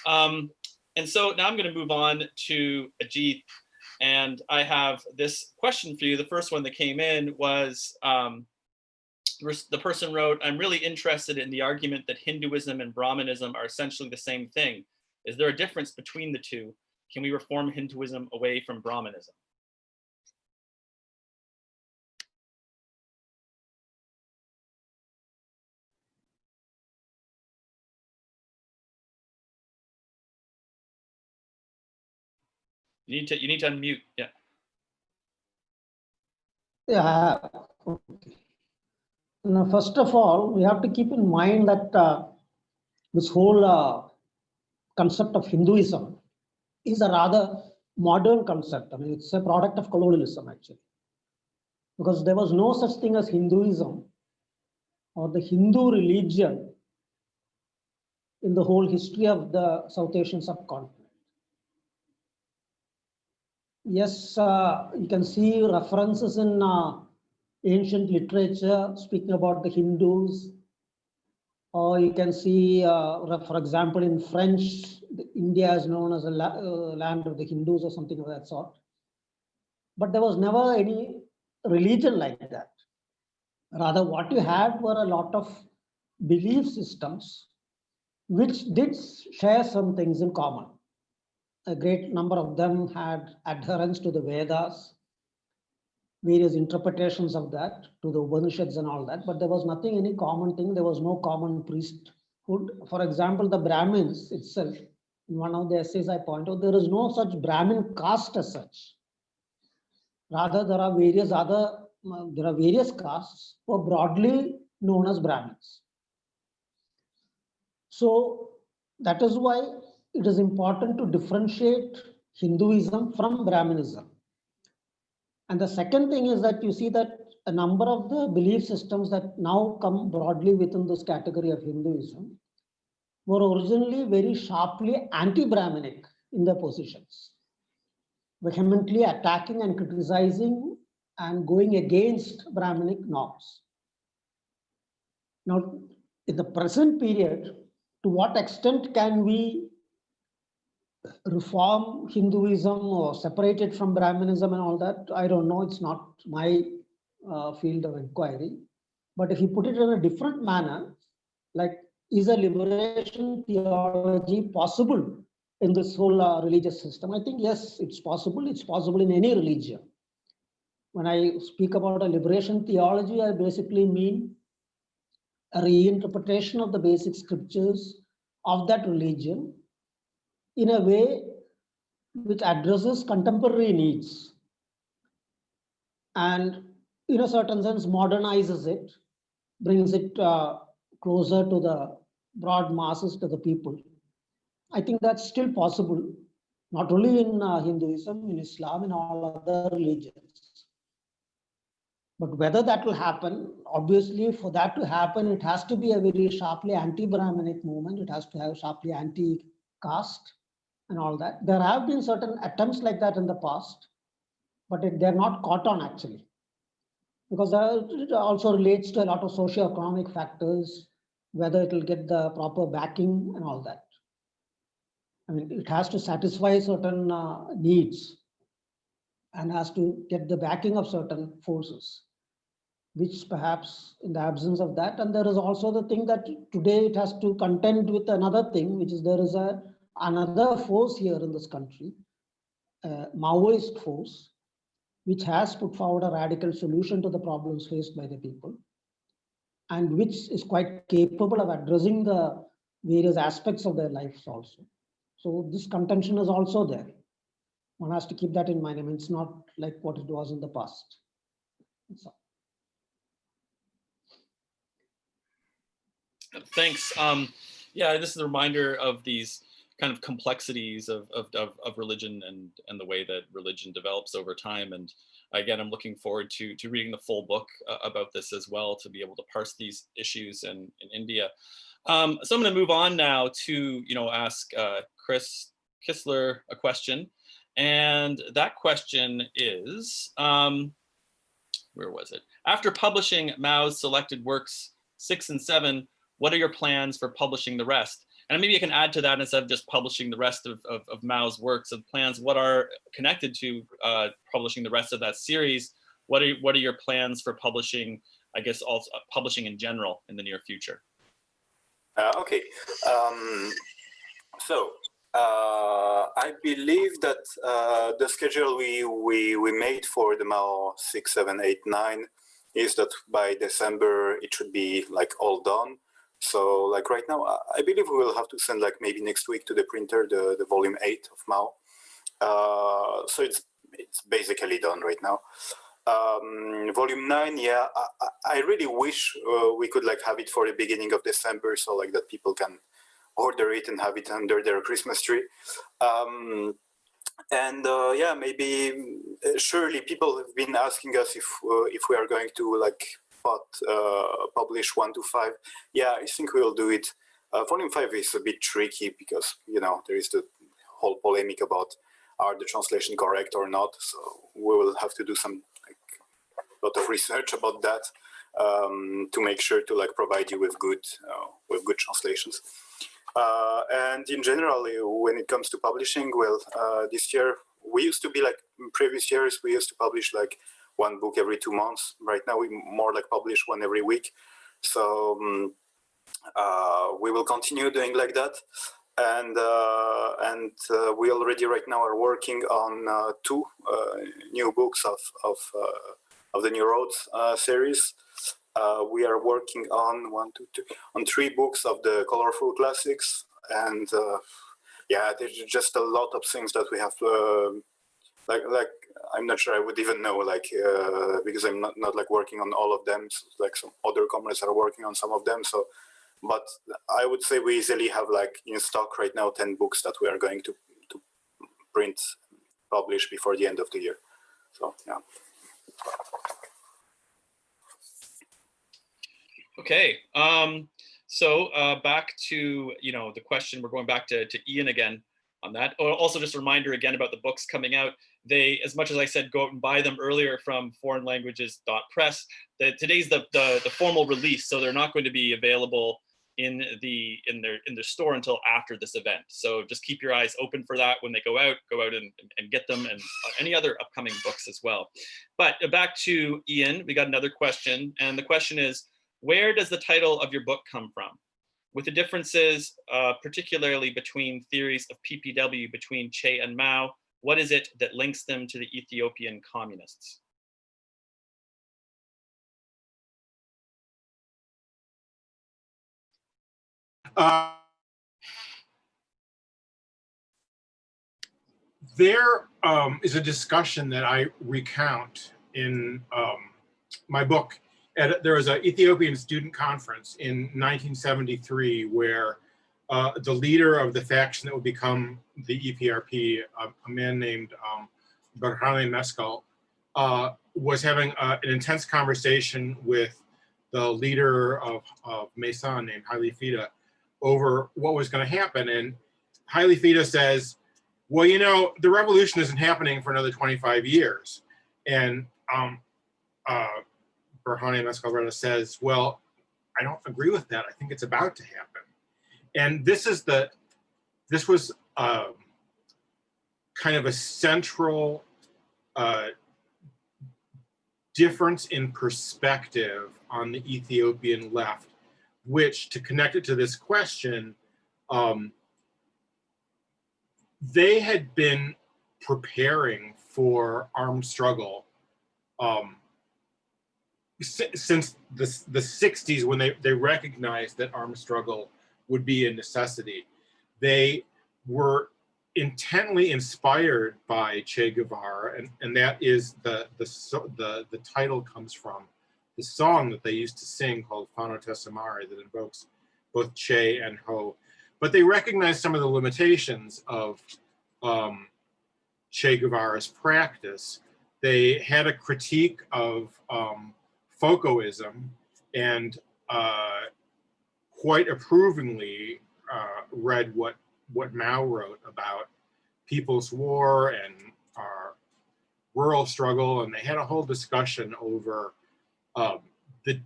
And so now I'm going to move on to Ajit. And I have this question for you. The first one that came in was, the person wrote, I'm really interested in the argument that Hinduism and Brahmanism are essentially the same thing. Is there a difference between the two? Can we reform Hinduism away from Brahmanism? You need to unmute. Yeah. Yeah. Okay. Now, first of all, we have to keep in mind that this whole concept of Hinduism is a rather modern concept. I mean, it's a product of colonialism, actually, because there was no such thing as Hinduism or the Hindu religion in the whole history of the South Asian subcontinent. Yes, you can see references in ancient literature speaking about the Hindus, or you can see, for example, in French, India is known as a land of the Hindus or something of that sort. But there was never any religion like that. Rather, what you had were a lot of belief systems which did share some things in common. A great number of them had adherence to the Vedas, various interpretations of that, to the Upanishads and all that, but there was nothing, any common thing. There was no common priesthood. For example, the Brahmins itself, in one of the essays I point out, there is no such Brahmin caste as such. Rather, there are various castes who are broadly known as Brahmins. So that is why it is important to differentiate Hinduism from Brahmanism. And the second thing is that you see that a number of the belief systems that now come broadly within this category of Hinduism were originally very sharply anti-Brahminic in their positions, vehemently attacking and criticizing and going against Brahminic norms. Now, in the present period, to what extent can we reform Hinduism or separate it from Brahmanism and all that? I don't know. It's not my field of inquiry. But if you put it in a different manner, like, is a liberation theology possible in this whole religious system? I think, yes, it's possible. It's possible in any religion. When I speak about a liberation theology, I basically mean a reinterpretation of the basic scriptures of that religion in a way which addresses contemporary needs and, in a certain sense, modernizes it, brings it closer to the broad masses, to the people. I think that's still possible, not only in Hinduism, in Islam, in all other religions. But whether that will happen, obviously, for that to happen, it has to be a very sharply anti-Brahminic movement. It has to have sharply anti-caste and all that. There have been certain attempts like that in the past, but they're not caught on, actually, because it also relates to a lot of socio-economic factors, whether it will get the proper backing and all that. I mean, it has to satisfy certain needs and has to get the backing of certain forces. which perhaps in the absence of that, and there is also the thing that today it has to contend with another thing, which is there is another force here in this country, Maoist force, which has put forward a radical solution to the problems faced by the people, and which is quite capable of addressing the various aspects of their lives also. So this contention is also there. One has to keep that in mind. I mean, it's not like what it was in the past. That's all. Thanks. Yeah, this is a reminder of these kind of complexities of religion and the way that religion develops over time. And again, I'm looking forward to reading the full book about this as well, to be able to parse these issues in India. So I'm going to move on now to ask Chris Kistler a question, and that question is, where was it? After publishing Mao's selected works 6 and 7, what are your plans for publishing the rest? And maybe I can add to that, instead of just publishing the rest of Mao's works and plans, what are connected to publishing the rest of that series? What are your plans for publishing, I guess, also publishing in general in the near future? Okay. I believe that the schedule we made for the Mao 6, 7, 8, 9 is that by December it should be like all done. So like right now, I believe we will have to send like maybe next week to the printer the volume 8 of Mao. So it's basically done right now. Volume 9, yeah, I really wish we could like have it for the beginning of December, so like that people can order it and have it under their Christmas tree. Yeah, maybe surely people have been asking us if we are going to like publish 1 to 5. Yeah, I think we'll do it. Volume 5 is a bit tricky because there is the whole polemic about are the translation correct or not. So we will have to do some lot of research about that to make sure to like provide you with good translations. And in general, when it comes to publishing, well, this year we used to be like in previous years we used to publish like 1 book every 2 months. Right now we more like publish 1 every week. So we will continue doing like that. And we already right now are working on 2 new books of the New Roads series. We are working on 3 books of the colorful classics, and yeah, there's just a lot of things that we have to like I'm not sure I would even know, like because I'm not like working on all of them. So, like some other comrades are working on some of them. So, but I would say we easily have like in stock right now 10 books that we are going to print, publish before the end of the year. So yeah. Okay. So back to the question. We're going back to Ian again on that. Also, just a reminder again about the books coming out. They, as much as I said, go out and buy them earlier from foreignlanguages.press. Today's the formal release, so they're not going to be available in their store until after this event. So just keep your eyes open for that when they go out and get them, and any other upcoming books as well. But back to Ian, we got another question, and the question is, where does the title of your book come from? With the differences, particularly between theories of PPW between Che and Mao, what is it that links them to the Ethiopian communists? There is a discussion that I recount in my book. There was an Ethiopian student conference in 1973 where the leader of the faction that would become the EPRP, a man named Brahmanism Mescal, was having an intense conversation with the leader of Maoism named Haile Fida over what was going to happen. And Haile Fida says, well, the revolution isn't happening for another 25 years. And Brahmanism Mescal says, well, I don't agree with that. I think it's about to happen. And this was kind of a central difference in perspective on the Ethiopian left, which, to connect it to this question, they had been preparing for armed struggle since the 60s, when they recognized that armed struggle would be a necessity. They were intently inspired by Che Guevara, and that is the title comes from the song that they used to sing called Fano Tesamare, that invokes both Che and Ho. But they recognized some of the limitations of Che Guevara's practice. They had a critique of Focoism, and quite approvingly read what Mao wrote about People's War and rural struggle, and they had a whole discussion over the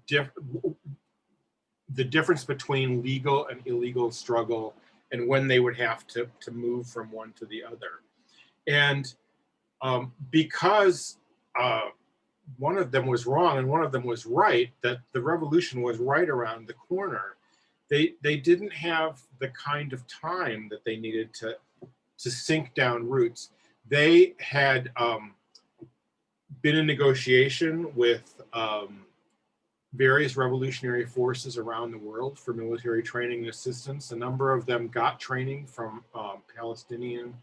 difference between legal and illegal struggle, and when they would have to move from one to the other. And because one of them was wrong and one of them was right, that the revolution was right around the corner, they didn't have the kind of time that they needed to sink down roots. They had been in negotiation with various revolutionary forces around the world for military training and assistance. A number of them got training from Palestinian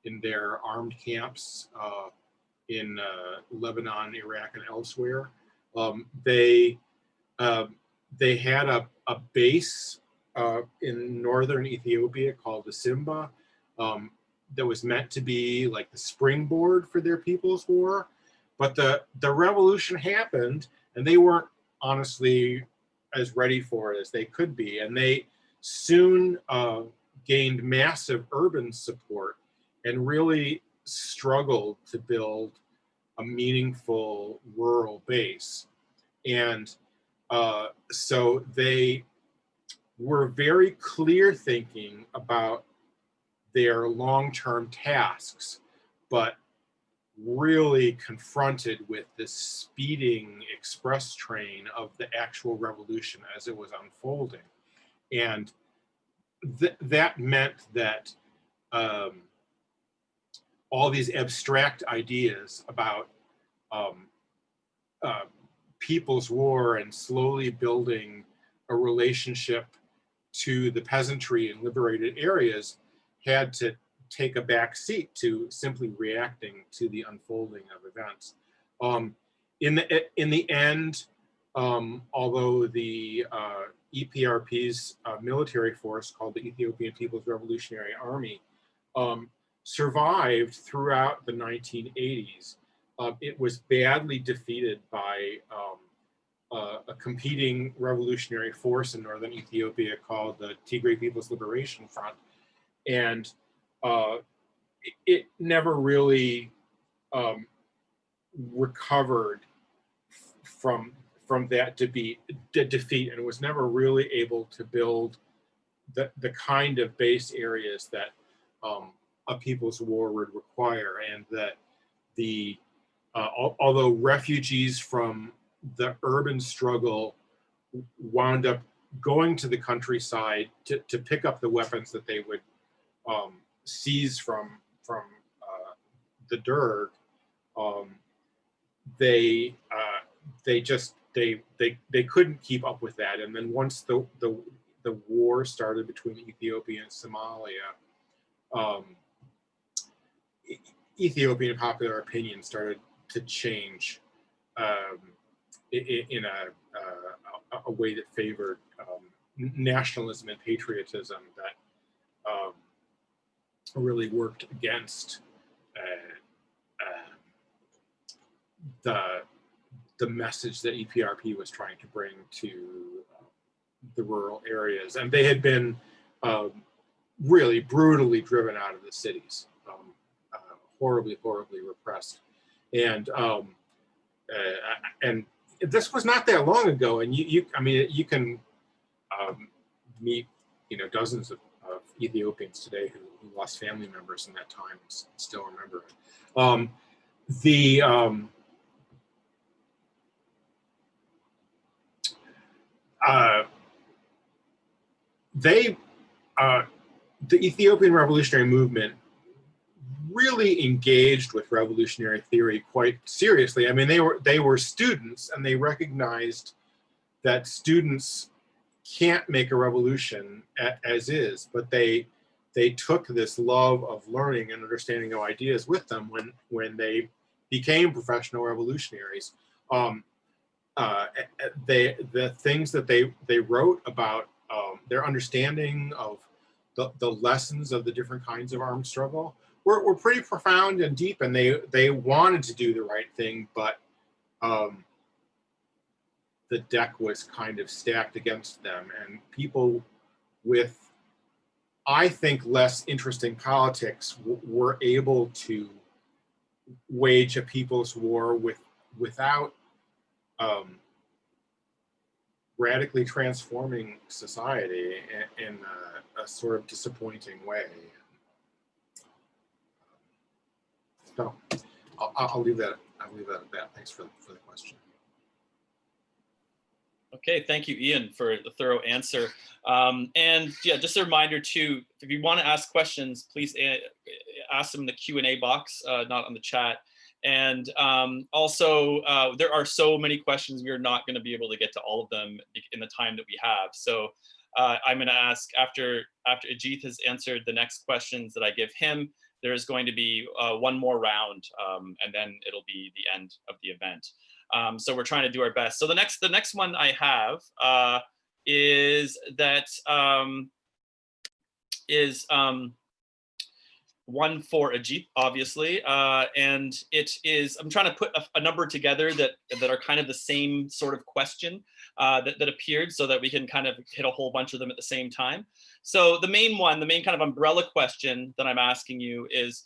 in their armed camps in Lebanon, Iraq, and elsewhere. They had a base in northern Ethiopia called the Simba that was meant to be like the springboard for their People's War. But the revolution happened, and they weren't honestly as ready for it as they could be. And they soon gained massive urban support and really struggled to build a meaningful rural base. And so they were very clear thinking about their long-term tasks, but really confronted with this speeding express train of the actual revolution as it was unfolding. And that meant that all these abstract ideas about People's War and slowly building a relationship to the peasantry in liberated areas had to take a back seat to simply reacting to the unfolding of events. In the end, although the EPRP's military force, called the Ethiopian People's Revolutionary Army, survived throughout the 1980s, it was badly defeated by a competing revolutionary force in northern Ethiopia called the Tigray People's Liberation Front. And it never really recovered from that defeat, and was never really able to build the kind of base areas that a People's War would require. And that although refugees from the urban struggle wound up going to the countryside to pick up the weapons that they would seize from the Derg, they couldn't keep up with that. And then once the war started between Ethiopia and Somalia, Ethiopian popular opinion started to change in a way that favored nationalism and patriotism that really worked against the message that EPRP was trying to bring to the rural areas. And they had been really brutally driven out of the cities, horribly repressed. And this was not that long ago. And you can meet dozens of Ethiopians today who lost family members in that time and still remember it. the Ethiopian Revolutionary Movement really engaged with revolutionary theory quite seriously. I mean, they were students, and they recognized that students can't make a revolution as is, but they took this love of learning and understanding of ideas with them when they became professional revolutionaries. The things that they wrote about their understanding of the lessons of the different kinds of armed struggle were pretty profound and deep, and they wanted to do the right thing, but the deck was kind of stacked against them, and people with, I think, less interesting politics were able to wage a people's war without radically transforming society in a sort of disappointing way. So I'll leave that. I'll leave that at that. Thanks for the question. Okay, thank you, Ian, for the thorough answer. And yeah, just a reminder too, if you want to ask questions, please ask them in the Q&A box, not on the chat. And also, there are so many questions, we are not going to be able to get to all of them in the time that we have. So I'm going to ask, after Ajit has answered the next questions that I give him, there's going to be one more round, and then it'll be the end of the event. So we're trying to do our best. So the next one I have is one for Ajit, obviously, and it is, I'm trying to put a number together that are kind of the same sort of question that appeared, so that we can kind of hit a whole bunch of them at the same time. So the main kind of umbrella question that I'm asking you is,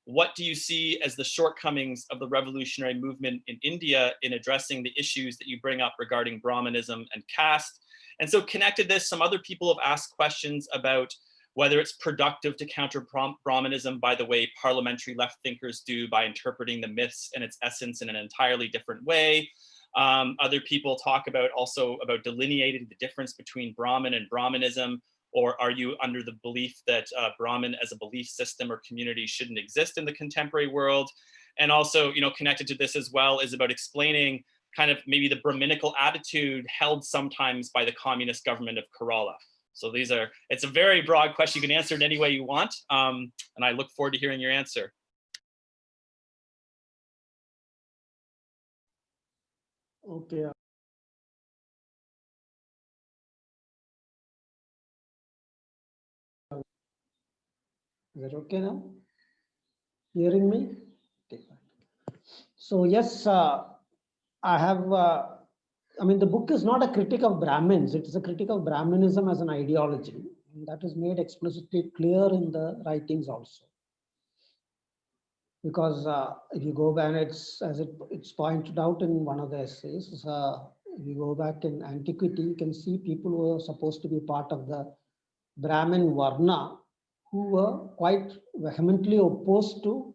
what do you see as the shortcomings of the revolutionary movement in India in addressing the issues that you bring up regarding Brahmanism and caste? And so connected this, some other people have asked questions about whether it's productive to counter Brahmanism by the way parliamentary left thinkers do, by interpreting the myths and its essence in an entirely different way. Other people talk about also about delineating the difference between Brahman and Brahmanism, or are you under the belief that Brahman as a belief system or community shouldn't exist in the contemporary world? And also, you know, connected to this as well is about explaining kind of maybe the Brahminical attitude held sometimes by the communist government of Kerala. So these are, it's a very broad question. You can answer it any way you want. And I look forward to hearing your answer. Okay. Is that okay now? Hearing me? Okay. So yes, I have, I mean, the book is not a critique of Brahmins. It is a critique of Brahmanism as an ideology. And that is made explicitly clear in the writings also. Because if you go back, it's pointed out in one of the essays, if you go back in antiquity, you can see people who are supposed to be part of the Brahmin Varna who were quite vehemently opposed to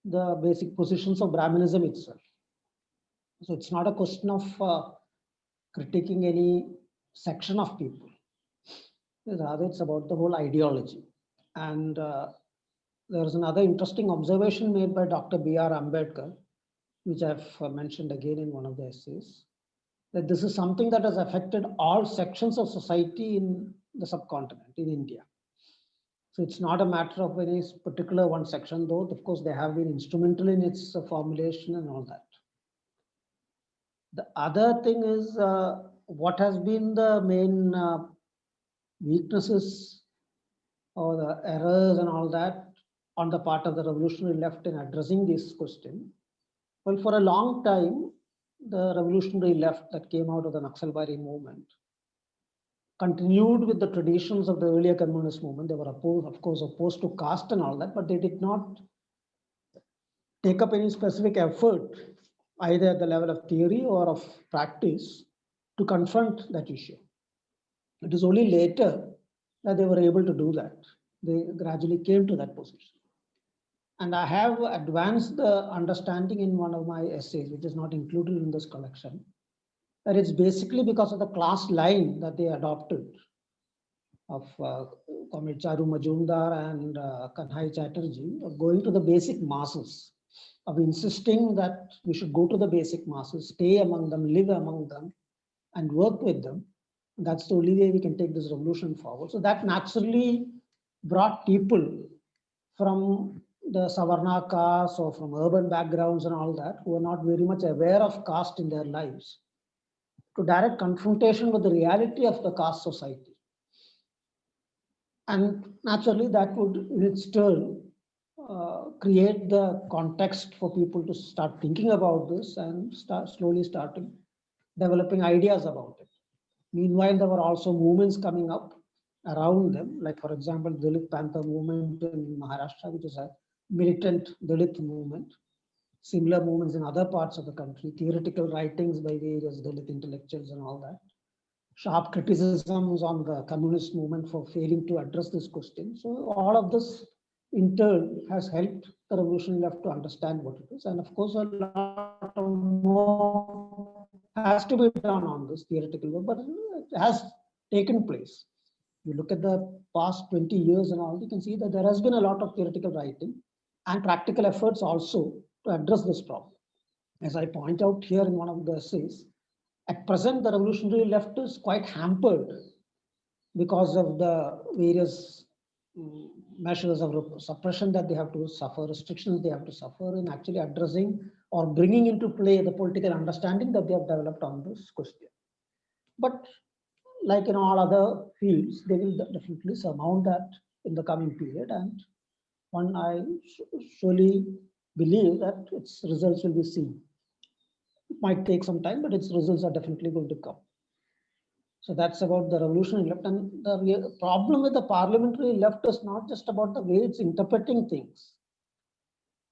the basic positions of Brahmanism itself. So it's not a question of critiquing any section of people. Rather, it's about the whole ideology. And there is another interesting observation made by Dr. B.R. Ambedkar, which I've mentioned again in one of the essays, that this is something that has affected all sections of society in the subcontinent, in India. So it's not a matter of any particular one section, though, of course, they have been instrumental in its formulation and all that. The other thing is what has been the main weaknesses or the errors and all that on the part of the revolutionary left in addressing this question. Well, for a long time, the revolutionary left that came out of the Naxalbari movement continued with the traditions of the earlier communist movement. They were opposed, of course, opposed to caste and all that, but they did not take up any specific effort, either at the level of theory or of practice, to confront that issue. It is only later that they were able to do that. They gradually came to that position. And I have advanced the understanding in one of my essays, which is not included in this collection, And it's basically because of the class line that they adopted of Comrade Charu Majumdar and Kanhai Chatterjee, of going to the basic masses, of insisting that we should go to the basic masses, stay among them, live among them, and work with them. That's the only way we can take this revolution forward. So that naturally brought people from the Savarna caste or from urban backgrounds and all that, who are not very much aware of caste in their lives, to direct confrontation with the reality of the caste society. And naturally that would in its turn create the context for people to start thinking about this and slowly starting developing ideas about it. Meanwhile, there were also movements coming up around them, like for example, Dalit Panther movement in Maharashtra, which is a militant Dalit movement. Similar movements in other parts of the country, theoretical writings by various Dalit intellectuals and all that. Sharp criticisms on the communist movement for failing to address this question. So all of this in turn has helped the revolutionary left to understand what it is. And of course, a lot more has to be done on this theoretical work, but it has taken place. You look at the past 20 years and all, you can see that there has been a lot of theoretical writing and practical efforts also to address this problem. As I point out here in one of the essays, at present, the revolutionary left is quite hampered because of the various measures of suppression that they have to suffer, restrictions they have to suffer in actually addressing or bringing into play the political understanding that they have developed on this question. But like in all other fields, they will definitely surmount that in the coming period. And one, I surely believe that its results will be seen. It might take some time, but its results are definitely going to come. So that's about the revolutionary left. And the problem with the parliamentary left is not just about the way it's interpreting things.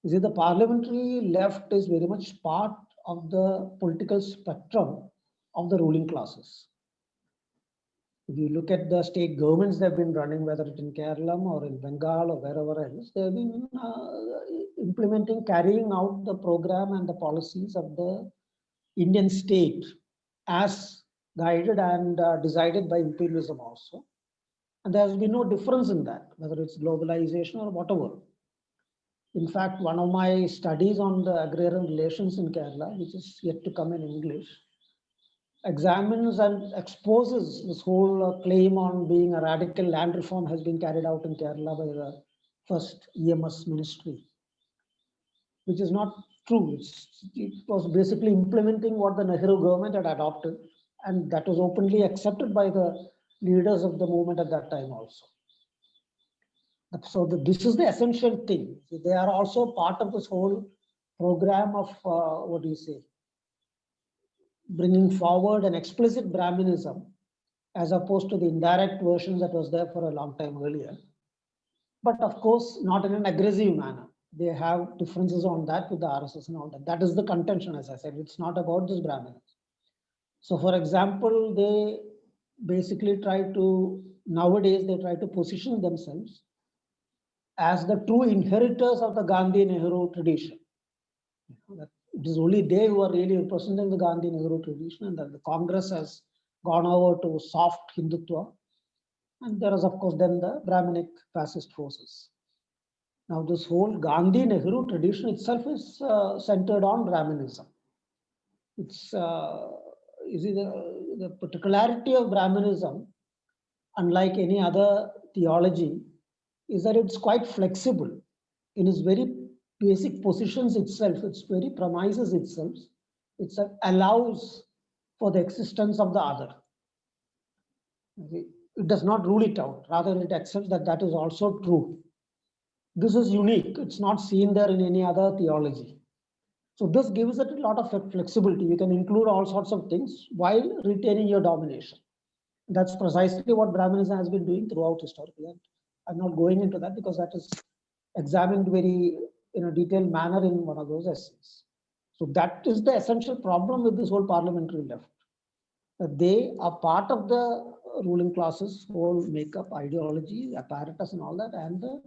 You see, the parliamentary left is very much part of the political spectrum of the ruling classes. If you look at the state governments they've been running, whether it's in Kerala or in Bengal or wherever else, they've been implementing, carrying out the program and the policies of the Indian state as guided and decided by imperialism also. And there has been no difference in that, whether it's globalization or whatever. In fact, one of my studies on the agrarian relations in Kerala, which is yet to come in English, examines and exposes this whole claim on being a radical land reform has been carried out in Kerala by the first EMS ministry, which is not true. It was basically implementing what the Nehru government had adopted, and that was openly accepted by the leaders of the movement at that time also. So this is the essential thing. They are also part of this whole program of, what do you say, bringing forward an explicit Brahmanism as opposed to the indirect version that was there for a long time earlier. But of course, not in an aggressive manner. They have differences on that with the RSS and all that. That is the contention, as I said. It's not about this Brahmanism. So for example, they basically nowadays they try to position themselves as the true inheritors of the Gandhi-Nehru tradition. It is only they who are really representing the Gandhi-Nehru tradition, and that the Congress has gone over to soft Hindutva. And there is, of course, then the Brahminic fascist forces. Now, this whole Gandhi-Nehru tradition itself is centered on Brahmanism. It's you see, the particularity of Brahmanism, unlike any other theology, is that it's quite flexible in its very basic positions itself, its very premises itself. It allows for the existence of the other. Okay. It does not rule it out. Rather, it accepts that that is also true. This is unique. It's not seen there in any other theology. So this gives it a lot of flexibility. You can include all sorts of things while retaining your domination. That's precisely what Brahmanism has been doing throughout historically. And I'm not going into that because that is examined very in a detailed manner in one of those essays. So that is the essential problem with this whole parliamentary left. That they are part of the ruling classes, whole makeup, ideology, apparatus and all that, and the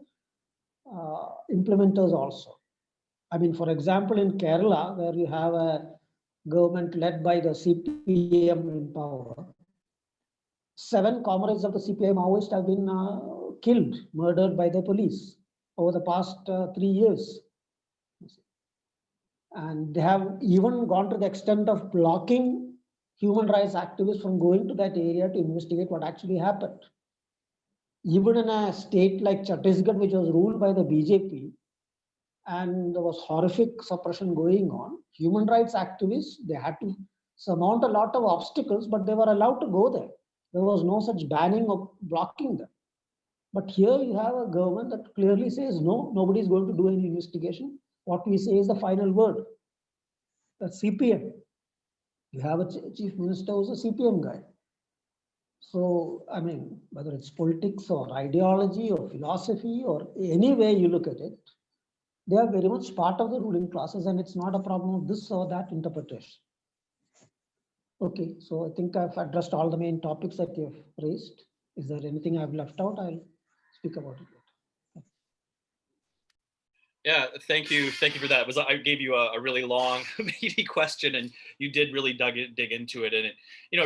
implementers also. I mean, for example, in Kerala, where you have a government led by the CPM in power. 7 comrades of the CPI Maoists have been killed, murdered by the police over the past 3 years. And they have even gone to the extent of blocking human rights activists from going to that area to investigate what actually happened. Even in a state like Chhattisgarh, which was ruled by the BJP, and there was horrific suppression going on, human rights activists, they had to surmount a lot of obstacles, but they were allowed to go there. There was no such banning or blocking them. But here you have a government that clearly says, no, nobody is going to do any investigation. What we say is the final word. That's CPM. You have a chief minister who's a CPM guy. So, I mean, whether it's politics or ideology or philosophy or any way you look at it, they are very much part of the ruling classes, and it's not a problem of this or that interpretation. Okay, so I think I've addressed all the main topics that you've raised. Is there anything I've left out? I'll speak about it later. Yeah, thank you for that. I gave you a really long, meaty question, and you did really dig into it, and it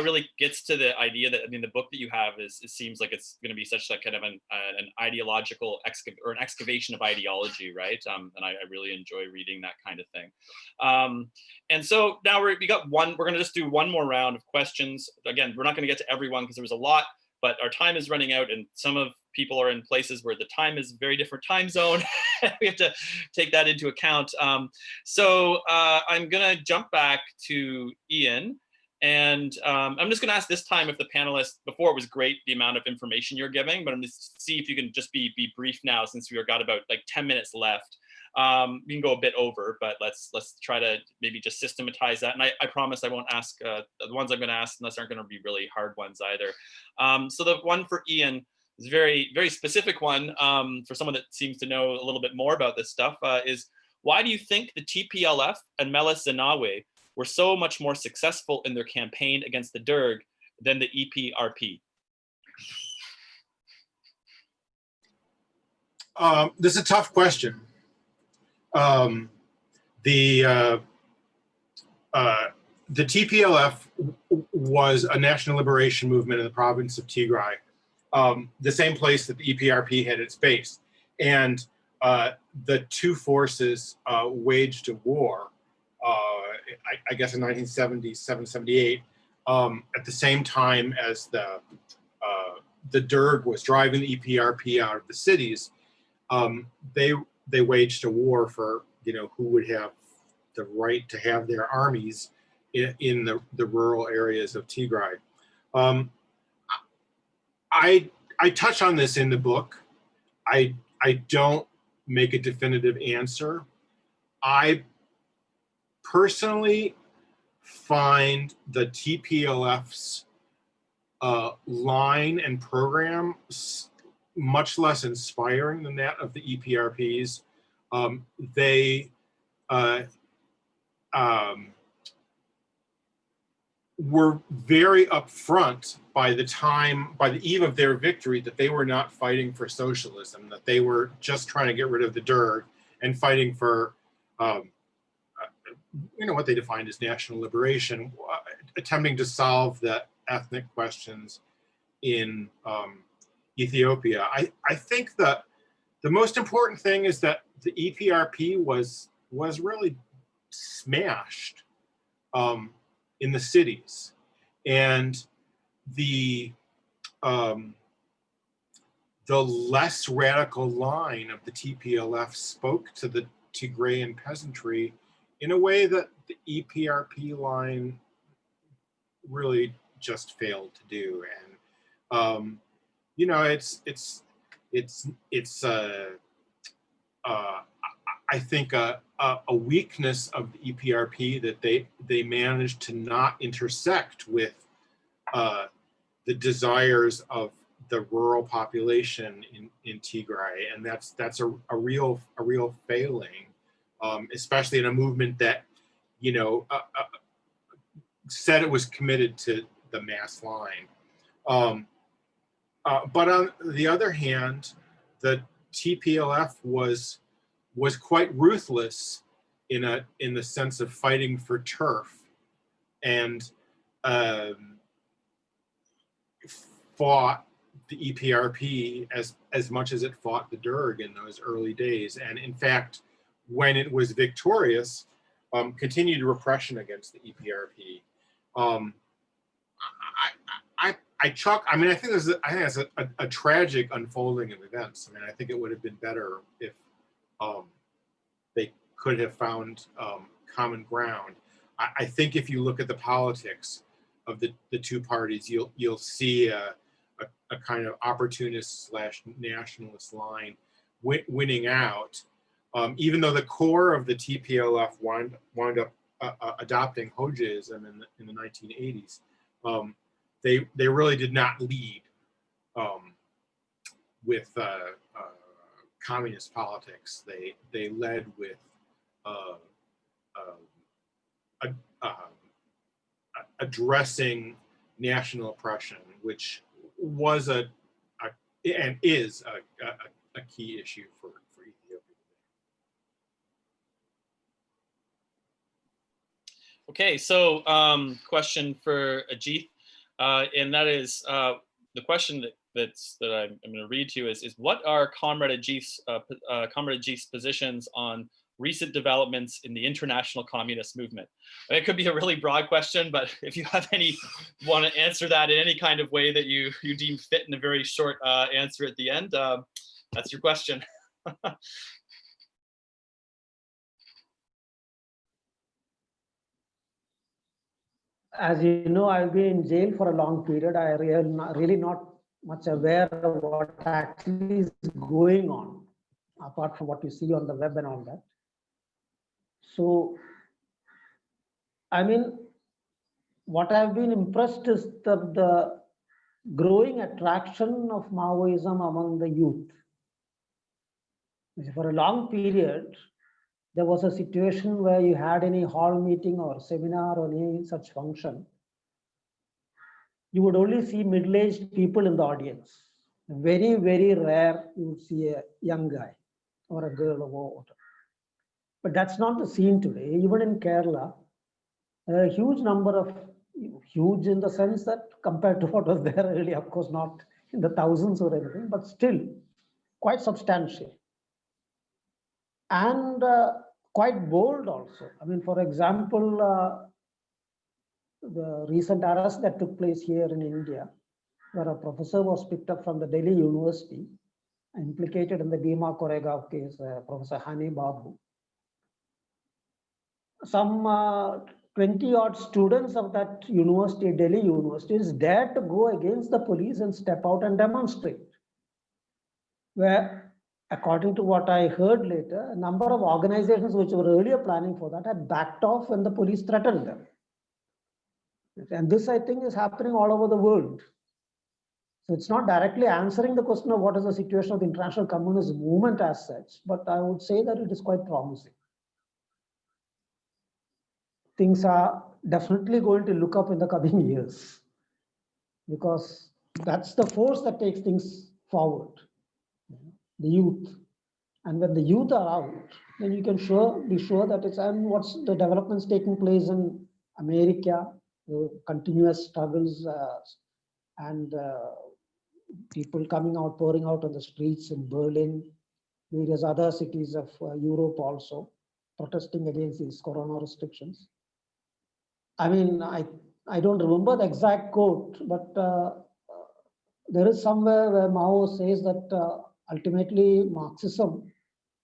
really gets to the idea that the book that you have it seems like it's going to be such a kind of an ideological an excavation of ideology, right? And I really enjoy reading that kind of thing. And so now we're going to just do one more round of questions. Again, we're not going to get to everyone because there was a lot, but our time is running out, and some of people are in places where the time is a very different time zone. We have to take that into account. So I'm going to jump back to Ian, and I'm just going to ask this time if the panelists, before it was great the amount of information you're giving, but I'm going to see if you can just be brief now, since we've got about like 10 minutes left. We can go a bit over, but let's try to maybe just systematize that. And I promise I won't ask the ones I'm going to ask unless aren't going to be really hard ones either. So the one for Ian is a very, very specific one for someone that seems to know a little bit more about this stuff, is why do you think the TPLF and Meles Zenawi were so much more successful in their campaign against the Derg than the EPRP? This is a tough question. The TPLF was a national liberation movement in the province of Tigray, the same place that the EPRP had its base. And the two forces waged a war, I guess in 1977, 78, at the same time as the Derg was driving the EPRP out of the cities. They waged a war for, who would have the right to have their armies in the rural areas of Tigray. I touch on this in the book. I don't make a definitive answer. I personally find the TPLF's line and program much less inspiring than that of the EPRP's. They were very upfront by the eve of their victory that they were not fighting for socialism, that they were just trying to get rid of the Derg and fighting for, what they defined as national liberation, attempting to solve the ethnic questions in Ethiopia. I think that the most important thing is that the EPRP was really smashed in the cities, and the less radical line of the TPLF spoke to the Tigrayan peasantry in a way that the EPRP line really just failed to do. And I think a weakness of the EPRP that they managed to not intersect with the desires of the rural population in Tigray, and that's a real failing, especially in a movement that said it was committed to the mass line. But on the other hand, the TPLF was quite ruthless in the sense of fighting for turf and fought the EPRP as much as it fought the Derg in those early days. And in fact, when it was victorious, continued repression against the EPRP. I mean, I think that's a tragic unfolding of events. I mean, I think it would have been better if they could have found common ground. I think if you look at the politics of the two parties, you'll see a kind of opportunist / nationalist line winning out, even though the core of the TPLF wound up adopting Hojaism in the 1980s. They really did not lead with communist politics. They led with addressing national oppression, which was and is a key issue for Ethiopia. Okay, so question for Ajith, and that is the question that I'm going to read to you is what are Comrade Ajith's positions on recent developments in the international communist movement? It could be a really broad question, but if you have want to answer that in any kind of way that you deem fit in a very short answer at the end, that's your question. As you know, I've been in jail for a long period. I really not much aware of what actually is going on, apart from what you see on the web and all that. So, I mean, what I've been impressed is the growing attraction of Maoism among the youth. For a long period, there was a situation where you had any hall meeting or seminar or any such function, you would only see middle-aged people in the audience. Very, very rare you would see a young guy or a girl or whatever. But that's not the scene today. Even in Kerala, a huge number of, huge in the sense that compared to what was there earlier, of course not in the thousands or anything, but still quite substantial. And quite bold also. I mean, for example, the recent arrest that took place here in India, where a professor was picked up from the Delhi University, implicated in the Bhima Koregaon case, Professor Hani Babu. Some 20-odd students of that university, Delhi University, dared to go against the police and step out and demonstrate. Where, according to what I heard later, a number of organizations which were earlier planning for that had backed off when the police threatened them. And this, I think, is happening all over the world. So it's not directly answering the question of what is the situation of the international communist movement as such, but I would say that it is quite promising. Things are definitely going to look up in the coming years, because that's the force that takes things forward, the youth. And when the youth are out, then you can be sure that it's, and what's the developments taking place in America, the continuous struggles and people coming out, pouring out on the streets in Berlin, various other cities of Europe also, protesting against these corona restrictions. I mean, I don't remember the exact quote, but there is somewhere where Mao says that ultimately Marxism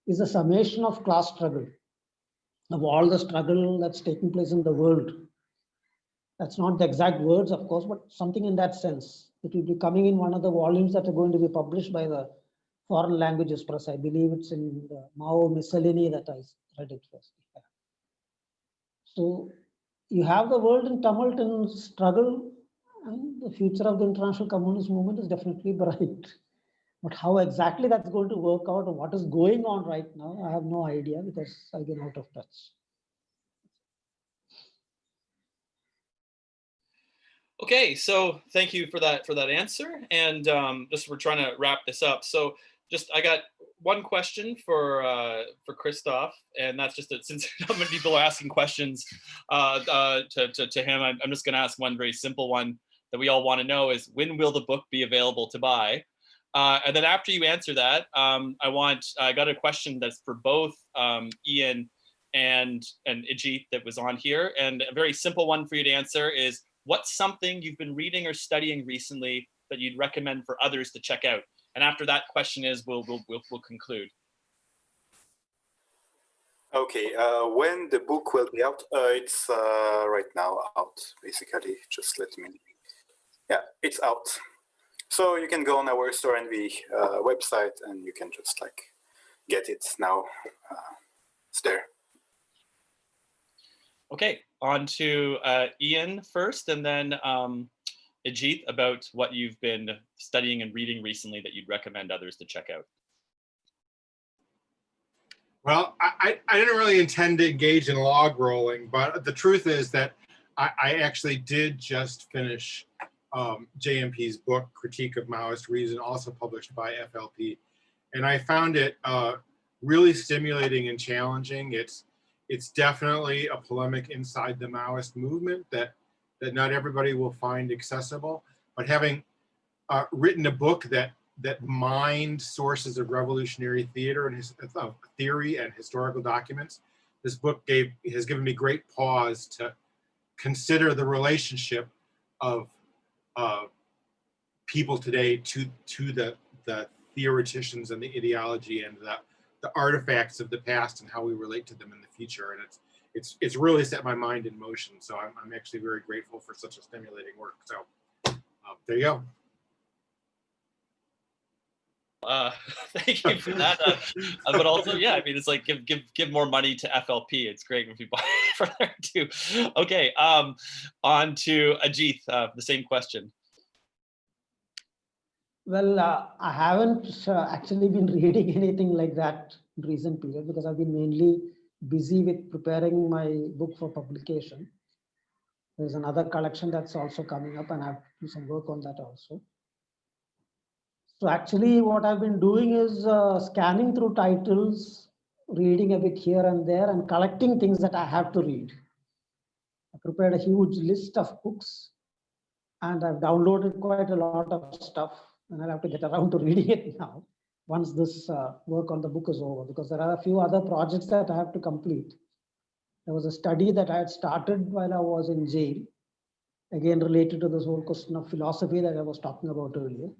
is a summation of class struggle, of all the struggle that's taking place in the world. That's not the exact words, of course, but something in that sense. It will be coming in one of the volumes that are going to be published by the Foreign Languages Press. I believe it's in the Mao Miscellany that I read it first. So you have the world in tumult and struggle, and the future of the international communist movement is definitely bright. But how exactly that's going to work out and what is going on right now, I have no idea, because I've been out of touch. Okay, so thank you for that answer. And just we're trying to wrap this up. So I got one question for Christoph, and that's just that since not many people are asking questions to him, I'm just going to ask one very simple one that we all want to know is, when will the book be available to buy? And then after you answer that, I got a question that's for both Ian and Ajit that was on here, and a very simple one for you to answer is, what's something you've been reading or studying recently that you'd recommend for others to check out? And after that question is, we'll conclude. Okay, when the book will be out? It's right now out, basically. Just let me. Yeah, it's out. So you can go on our Store Envy website and you can just like get it now. It's there. Okay, on to Ian first, and then Ajit, about what you've been studying and reading recently that you'd recommend others to check out. Well, I didn't really intend to engage in log rolling, but the truth is that I actually did just finish JMP's book, Critique of Maoist Reason, also published by FLP. And I found it really stimulating and challenging. It's definitely a polemic inside the Maoist movement that not everybody will find accessible. But having written a book that mined sources of revolutionary theater and theory and historical documents, this book has given me great pause to consider the relationship of people today to the theoreticians and the ideology and the artifacts of the past and how we relate to them in the future. And it's really set my mind in motion. So I'm actually very grateful for such a stimulating work. So there you go. Thank you for that. But also, yeah, I mean, it's like give more money to FLP. It's great if you buy it from there too. Okay, on to Ajit. The same question. Well, I haven't actually been reading anything like that in recent period because I've been mainly busy with preparing my book for publication. There's another collection that's also coming up, and I have to do some work on that also. So actually what I've been doing is scanning through titles, reading a bit here and there, and collecting things that I have to read. I prepared a huge list of books, and I've downloaded quite a lot of stuff, and I'll have to get around to reading it now once this work on the book is over, because there are a few other projects that I have to complete. There was a study that I had started while I was in jail, again related to this whole question of philosophy that I was talking about earlier.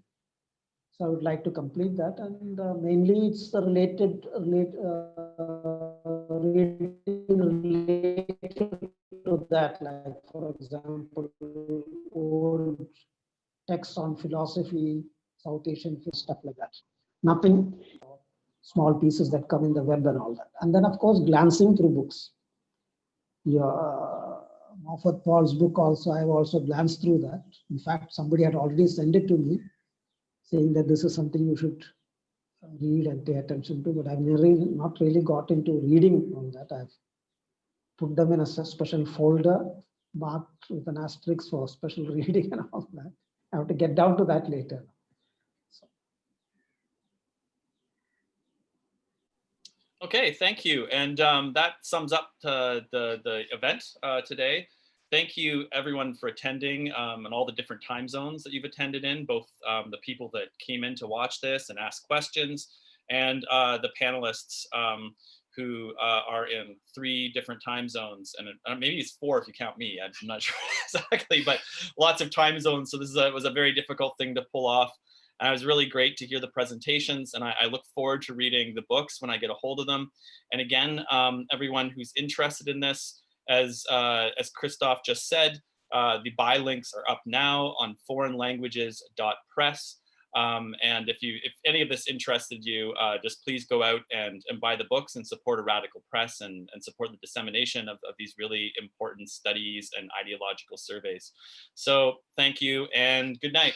So I would like to complete that, and mainly it's the related to that, like for example, old texts on philosophy, South Asian stuff like that. Nothing small pieces that come in the web and all that. And then of course, glancing through books. Moffat Paul's book also, I have also glanced through that. In fact, somebody had already sent it to me, saying that this is something you should read and pay attention to, but I've not really got into reading on that. I've put them in a special folder marked with an asterisk for special reading and all that. I have to get down to that later. So. Okay, thank you. And that sums up the event today. Thank you everyone for attending and all the different time zones that you've attended in, both the people that came in to watch this and ask questions, and the panelists who are in 3 different time zones, and maybe it's 4 if you count me, I'm not sure exactly, but lots of time zones. So this was a very difficult thing to pull off. And it was really great to hear the presentations, and I look forward to reading the books when I get a hold of them. And again, everyone who's interested in this, as Christoph just said, the buy links are up now on foreignlanguages.press. And if any of this interested you, just please go out and buy the books and support a radical press and support the dissemination of these really important studies and ideological surveys. So thank you and good night.